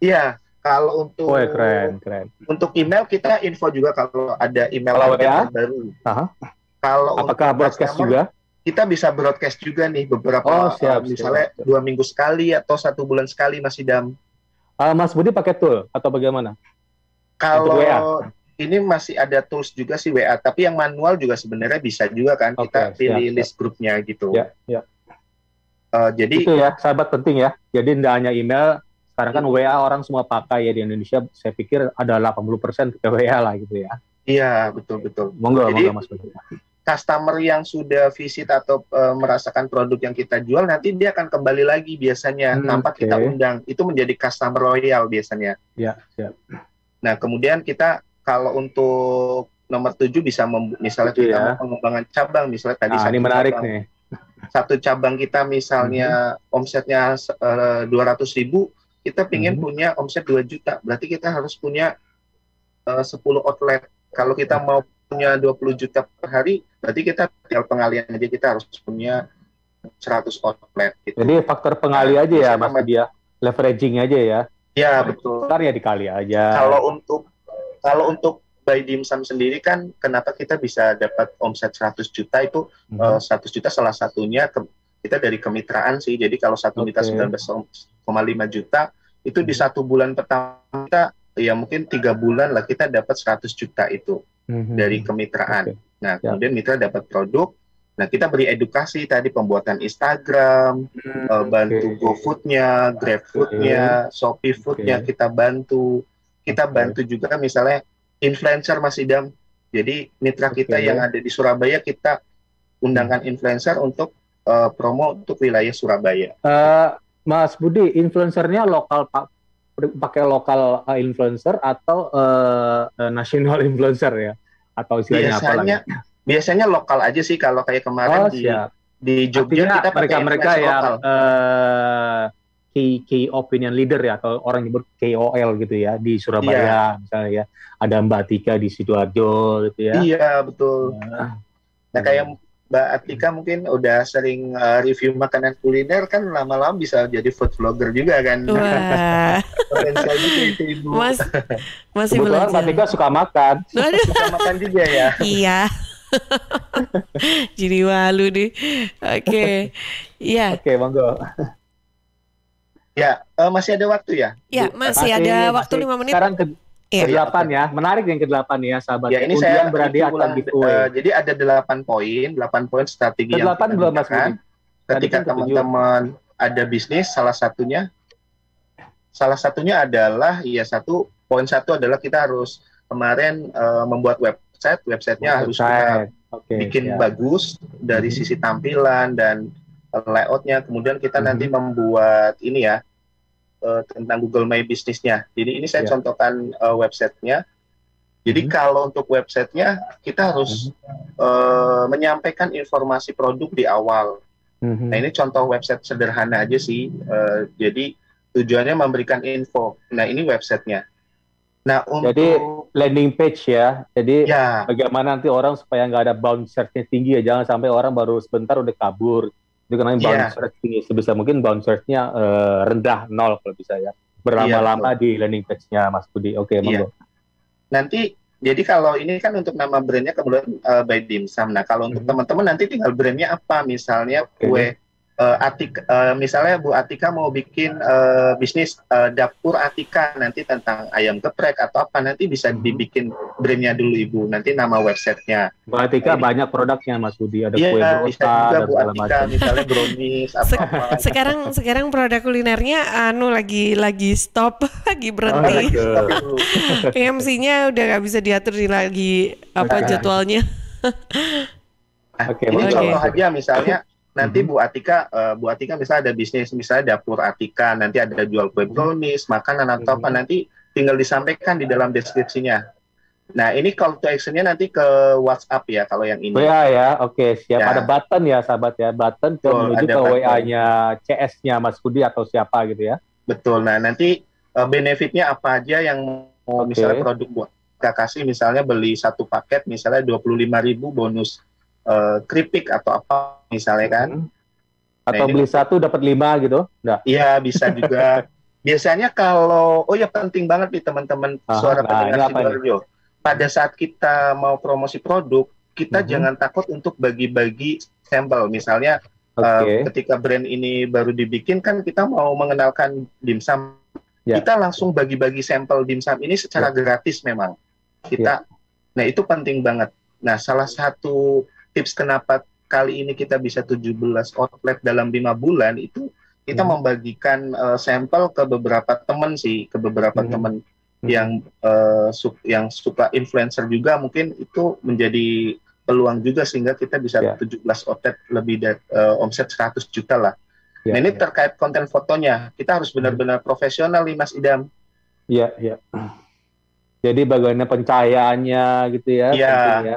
Iya, kalau untuk keren. Untuk email kita info juga kalau ada email baru. Kalau apakah broadcast juga? Kita bisa broadcast juga nih beberapa misalnya 2 minggu sekali atau 1 bulan sekali Mas Idam. Mas Budi pakai tool atau bagaimana? Kalau ini masih ada tools juga sih WA, tapi yang manual juga sebenarnya bisa juga kan, kita pilih list grupnya gitu. Jadi itu ya, sahabat penting ya. Jadi tidak hanya email, sekarang kan WA orang semua pakai ya di Indonesia. Saya pikir ada 80% pakai WA lah gitu ya. Iya, betul. Monggo Mas Budi. Customer yang sudah visit atau merasakan produk yang kita jual, nanti dia akan kembali lagi biasanya tanpa kita undang. Itu menjadi customer loyal biasanya. Nah, kemudian kita kalau untuk nomor 7 bisa misalnya kita mau pengembangan cabang, misalnya tadi ini menarik nih. Satu cabang kita misalnya omsetnya 200.000, kita pengen punya omset 2 juta. Berarti kita harus punya 10 outlet. Kalau kita mau punya 20 juta per hari, berarti kita tinggal pengalian aja, kita harus punya 100 outlet gitu. Jadi faktor pengali aja ya Mas Budi, leveraging aja ya. Ya, betul. Ntar ya dikali aja. Kalau untuk by Dimsum sendiri kan, kenapa kita bisa dapat omset 100 juta itu 100 juta salah satunya kita dari kemitraan sih. Jadi kalau 1 juta 19,5 juta itu di 1 bulan pertama kita ya mungkin 3 bulan lah kita dapat 100 juta itu dari kemitraan. Nah, kemudian mitra dapat produk. Nah, kita beri edukasi tadi pembuatan Instagram, bantu GoFood-nya, GrabFood-nya, Shopee Food-nya kita bantu. Kita bantu juga misalnya influencer Mas Idam. Jadi mitra kita yang ada di Surabaya kita undangkan influencer untuk promo untuk wilayah Surabaya. Mas Budi, influencernya lokal pakai lokal influencer atau national influencer ya? Atau istilahnya apa lagi? Biasanya lokal aja sih, kalau kayak kemarin di Jogja kita pakai mereka yang key opinion leader ya, atau orang nyebut KOL gitu ya di Surabaya misalnya ya. Ada Mbak Atika di Sidoarjo gitu ya. Iya, betul. Nah, kayak Mbak Atika mungkin udah sering review makanan kuliner, kan lama-lama bisa jadi food vlogger juga kan. Wah. Potensial gitu itu Ibu. Masih belajar. Mbak Atika suka makan. Suka makan juga ya. Iya. Jadi malu nih. Oke. Iya. Oke, monggo. Ya, masih ada waktu ya? Ya, masih ada waktu 5 menit. Sekarang ke-8 ya. Menarik yang ke-8 ya, sahabat. Ya, ini saya berhadiah akan giveaway. Jadi ada 8 poin strategi yang kita gunakan. Ketika teman-teman ada bisnis, salah satunya adalah poin satu adalah kita harus kemarin membuat websitenya harus kita bikin bagus dari sisi tampilan dan layoutnya. Kemudian kita nanti membuat ini ya tentang Google My Business-nya. Jadi ini saya contohkan websitenya. Jadi kalau untuk websitenya kita harus menyampaikan informasi produk di awal. Nah, ini contoh website sederhana aja sih. Jadi tujuannya memberikan info. Nah, ini websitenya. Nah, jadi landing page ya. Jadi bagaimana nanti orang supaya nggak ada bounce search-nya tinggi ya. Jangan sampai orang baru sebentar udah kabur. Itu karena bounce search tinggi. Sebisa mungkin bounce search-nya rendah, 0 kalau bisa ya. Berlama-lama di landing page-nya Mas Budi. Oke, monggo. Nanti jadi kalau ini kan untuk nama brandnya kemudian by Dimsum. Nah, kalau untuk teman-teman nanti tinggal brandnya apa? Misalnya kue misalnya Bu Atika mau bikin bisnis dapur Atika, nanti tentang ayam geprek atau apa, nanti bisa dibikin brandnya dulu Ibu, nanti nama websitenya. Bu Atika banyak produknya Mas Budi, ada kue bisa juga Bu Atika, misalnya brownies apa. Sekarang produk kulinernya lagi stop, lagi berhenti. MC-nya udah nggak bisa diatur lagi jadwalnya. Ini contoh aja misalnya. Nanti Bu Atika misalnya ada bisnis, misalnya dapur Atika, nanti ada jual kue brownies, makanan atau apa, nanti tinggal disampaikan di dalam deskripsinya. Nah, ini call to action-nya nanti ke WhatsApp ya, kalau yang ini. WA ya, oke, siap. Ya. Ada button ya, sahabat ya, button menuju ke WA-nya CS-nya Mas Budi atau siapa gitu ya. Betul, nah nanti benefitnya apa aja yang misalnya produk kita kasih misalnya beli satu paket misalnya 25.000 bonus keripik atau apa misalnya kan. Atau beli satu dapat 5 gitu? Enggak. Iya, bisa juga. Biasanya kalau penting banget nih teman-teman suara pendengar Sidoarjo. Pada saat kita mau promosi produk, kita jangan takut untuk bagi-bagi sampel. Misalnya ketika brand ini baru dibikin kan kita mau mengenalkan dimsum. Kita langsung bagi-bagi sampel dimsum ini secara gratis memang. Nah, itu penting banget. Nah, salah satu tips kenapa kali ini kita bisa 17 outlet dalam 5 bulan itu kita membagikan sampel ke beberapa teman sih, ke beberapa teman yang suka influencer juga, mungkin itu menjadi peluang juga sehingga kita bisa 17 outlet lebih dari omset 100 juta lah. Nah, ini terkait konten fotonya, kita harus benar-benar profesional nih Mas Idam. Iya. Jadi bagaimana pencahayaannya gitu ya. Ya.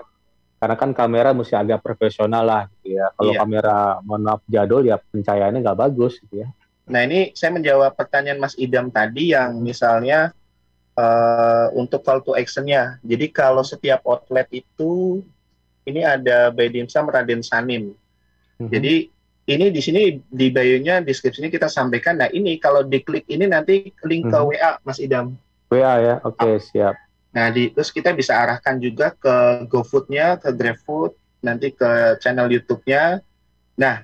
Karena kan kamera mesti agak profesional lah gitu ya. Kalau kamera mohon maaf jadul ya pencahayaannya nggak bagus gitu ya. Nah, ini saya menjawab pertanyaan Mas Idam tadi yang misalnya untuk call to action-nya. Jadi kalau setiap outlet itu ini ada by Dimsum Raden Sanim. Jadi ini di sini di bio-nya, deskripsinya kita sampaikan. Nah, ini kalau diklik ini nanti link ke WA Mas Idam. WA ya, oke, siap. Nah, terus kita bisa arahkan juga ke GoFood-nya, ke GrabFood, nanti ke channel YouTube-nya. Nah,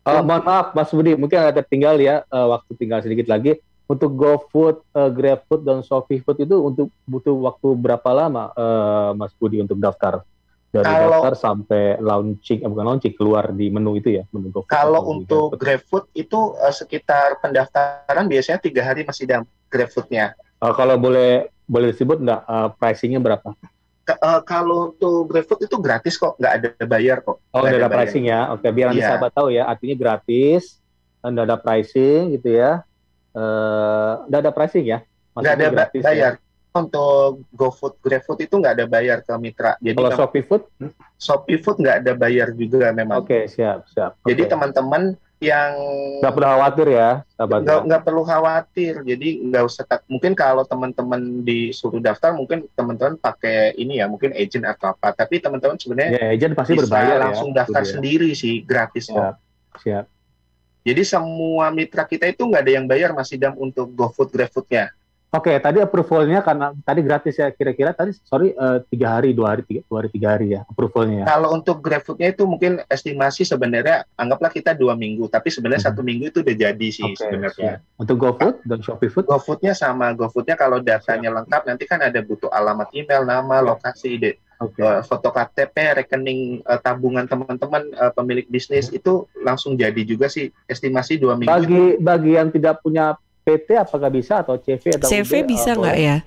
mohon maaf Mas Budi, mungkin ada tertinggal ya, waktu tinggal sedikit lagi. Untuk GoFood, GrabFood, dan ShopeeFood itu untuk butuh waktu berapa lama, Mas Budi, untuk daftar? Dari daftar sampai keluar di menu itu ya, menu GoFood. Kalau untuk GrabFood itu sekitar pendaftaran biasanya 3 hari Mas Idam, GrabFood-nya. Kalau boleh disebut nggak pricingnya berapa? Kalau untuk GrabFood itu gratis kok, nggak ada bayar kok. Oh, nggak ada pricing ya? Oke, biar nanti sahabat tahu ya, artinya gratis, nggak ada pricing gitu ya. Nggak ada pricing ya? Nggak ada gratis, bayar. Ya? Untuk GoFood, GrabFood itu nggak ada bayar ke mitra. Jadi kalau ShopeeFood? ShopeeFood nggak ada bayar juga memang. Oke, siap. Jadi teman-teman yang nggak perlu khawatir ya, nggak perlu khawatir. Jadi nggak usah mungkin kalau teman-teman disuruh daftar, mungkin teman-teman pakai ini ya, mungkin agent atau apa. Tapi teman-teman sebenarnya agent pasti bisa berbayar langsung daftar sendiri sih, gratis kok. Siap. Jadi semua mitra kita itu nggak ada yang bayar Mas Idam untuk GoFood, GrabFood-nya. Oke, tadi approval-nya karena tadi gratis ya, kira-kira tadi 3 hari ya approval-nya. Kalau untuk GrabFood-nya itu mungkin estimasi sebenarnya anggaplah kita 2 minggu, tapi sebenarnya 1 minggu itu udah jadi sih sebenarnya. Untuk GoFood dan ShopeeFood? GoFood-nya sama, GoFood-nya kalau datanya lengkap nanti kan ada butuh alamat email, nama, lokasi, foto KTP, rekening tabungan teman-teman pemilik bisnis itu langsung jadi juga sih, estimasi 2 minggu. Bagi yang tidak punya PT apakah bisa atau CV atau CV bisa nggak ya?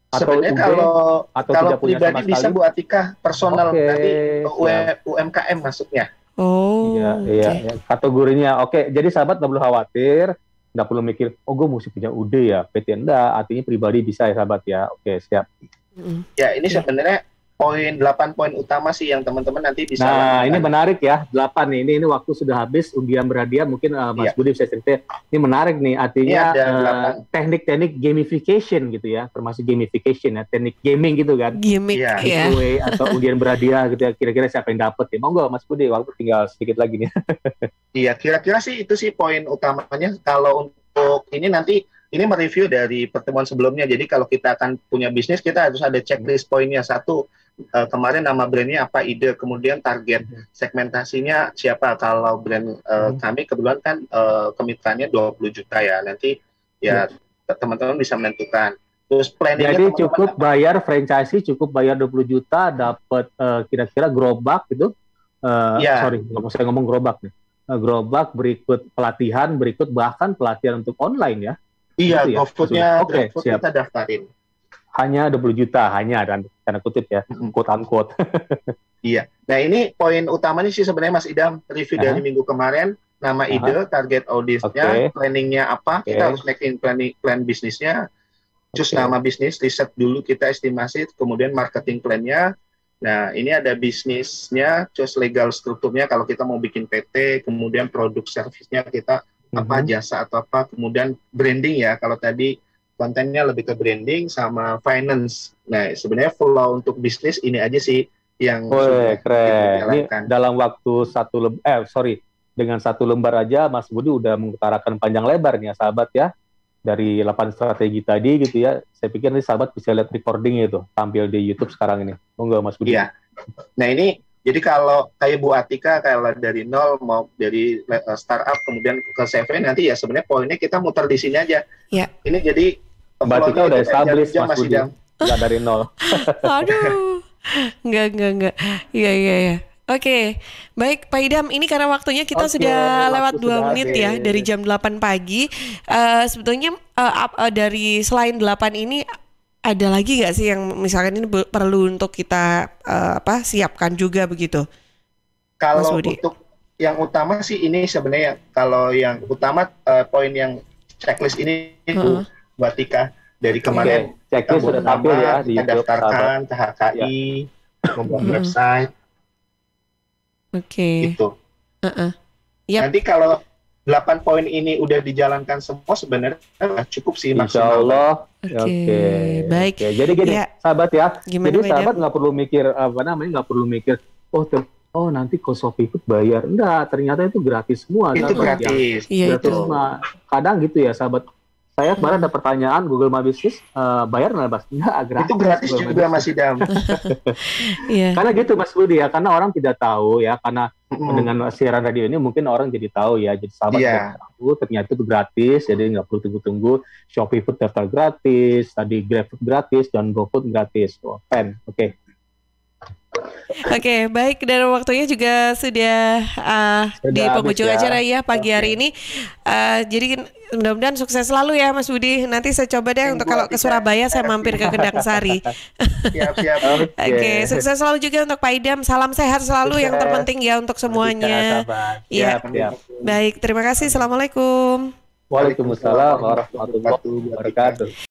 Sebenarnya kalau pribadi bisa Bu Atika, personal nanti UMKM masuknya. Oh, iya. Kategorinya jadi sahabat nggak perlu khawatir, nggak perlu mikir gue mesti punya UD ya, PT enggak, artinya pribadi bisa ya sahabat ya. Oke, siap. Ya, ini sebenarnya 8 poin utama sih yang teman-teman nanti bisa lakukan. Ini menarik ya, 8 nih. Ini waktu sudah habis, undian berhadiah. Mungkin Mas Budi bisa cerita. Ini menarik nih, artinya teknik-teknik gamification gitu ya, termasuk gamification ya, teknik gaming gitu kan. Gimmick ya. Atau undian berhadiah gitu ya, kira-kira siapa yang dapat ya. Monggo Mas Budi, waktu tinggal sedikit lagi nih. Iya, kira-kira sih itu sih poin utamanya. Kalau untuk ini nanti, ini mereview dari pertemuan sebelumnya. Jadi kalau kita akan punya bisnis, kita harus ada checklist poinnya. 1, kemarin nama brandnya apa, ide, kemudian target segmentasinya siapa. Kalau brand kami kebetulan kan kemitraannya 20 juta ya. Nanti ya teman-teman bisa menentukan. Terus planningnya. Jadi cukup bayar franchise, cukup bayar 20 juta, dapat kira-kira gerobak gitu. Saya ngomong gerobak nih. Gerobak, berikut pelatihan, berikut bahkan pelatihan untuk online ya. Iya, GoFood-nya kita daftarin. Hanya 20 juta, dan tanda kutip ya, quote-unquote. Iya. Nah, ini poin utamanya sih sebenarnya Mas Idam, review dari minggu kemarin, nama ide, target audiensnya, planningnya apa, kita harus making plan bisnisnya, choose nama bisnis, riset dulu kita estimasi, kemudian marketing plan-nya. Nah, ini ada bisnisnya, choose legal strukturnya kalau kita mau bikin PT, kemudian produk servisnya kita apa, jasa atau apa, kemudian branding ya, kalau tadi kontennya lebih ke branding sama finance. Nah, sebenarnya flow untuk bisnis ini aja sih yang sudah keren. Ini dalam waktu dengan 1 lembar aja Mas Budi udah mengutarakan panjang lebar nih ya sahabat ya. Dari 8 strategi tadi gitu ya. Saya pikir nih sahabat bisa lihat recordingnya itu tampil di YouTube sekarang ini. Monggo Mas Budi. Iya. Nah, ini jadi kalau kayak Bu Atika kalau dari nol mau dari startup kemudian ke CV nanti ya sebenarnya poinnya kita muter di sini aja. Iya. Ini jadi Mbak Atika udah established Mas Budi. Enggak dari nol. Aduh. Enggak. Iya. Oke, baik Pak Idam, ini karena waktunya kita sudah lewat 2 menit ya dari jam 8 pagi. Sebetulnya dari selain 8 ini ada lagi nggak sih yang misalkan ini perlu untuk kita siapkan juga begitu? Kalau untuk yang utama sih ini sebenarnya kalau yang utama poin yang checklist ini itu Mbak Tika dari kemarin checklist sudah tampil ya di YouTube, daftarkan THKI, membuat website. Oke. Gitu. Nanti kalau 8 poin ini udah dijalankan semua sebenarnya cukup sih maksimal. Insyaallah. Oke. Baik. Jadi gini, sahabat ya. Gimana, jadi sahabat nggak perlu mikir nggak perlu mikir nanti cost of input bayar. Enggak, ternyata itu gratis semua. Itu gratis. Iya itu. Kadang gitu ya sahabat. Saya kemarin ada pertanyaan Google My Business bayar nggak Mas? Enggak, gratis. Itu gratis juga Mas Idam. Karena gitu Mas Budi ya, karena orang tidak tahu ya, karena dengan siaran radio ini mungkin orang jadi tahu ya, jadi sahabat tahu ternyata itu gratis, jadi nggak perlu tunggu-tunggu. Shopee Food daftar gratis, tadi GrabFood gratis, dan GoFood gratis. Oke. Oke, baik, dan waktunya juga sudah di penghujung acara ya pagi hari ini. Jadi mudah-mudahan sukses selalu ya Mas Budi. Nanti saya coba deh untuk kalau ke Surabaya saya mampir ke Kendang Sari. Siap. Oke, sukses selalu juga untuk Pak Idam. Salam sehat selalu yang terpenting ya untuk semuanya. Iya. Baik, terima kasih. Assalamualaikum. Waalaikumsalam warahmatullahi wabarakatuh.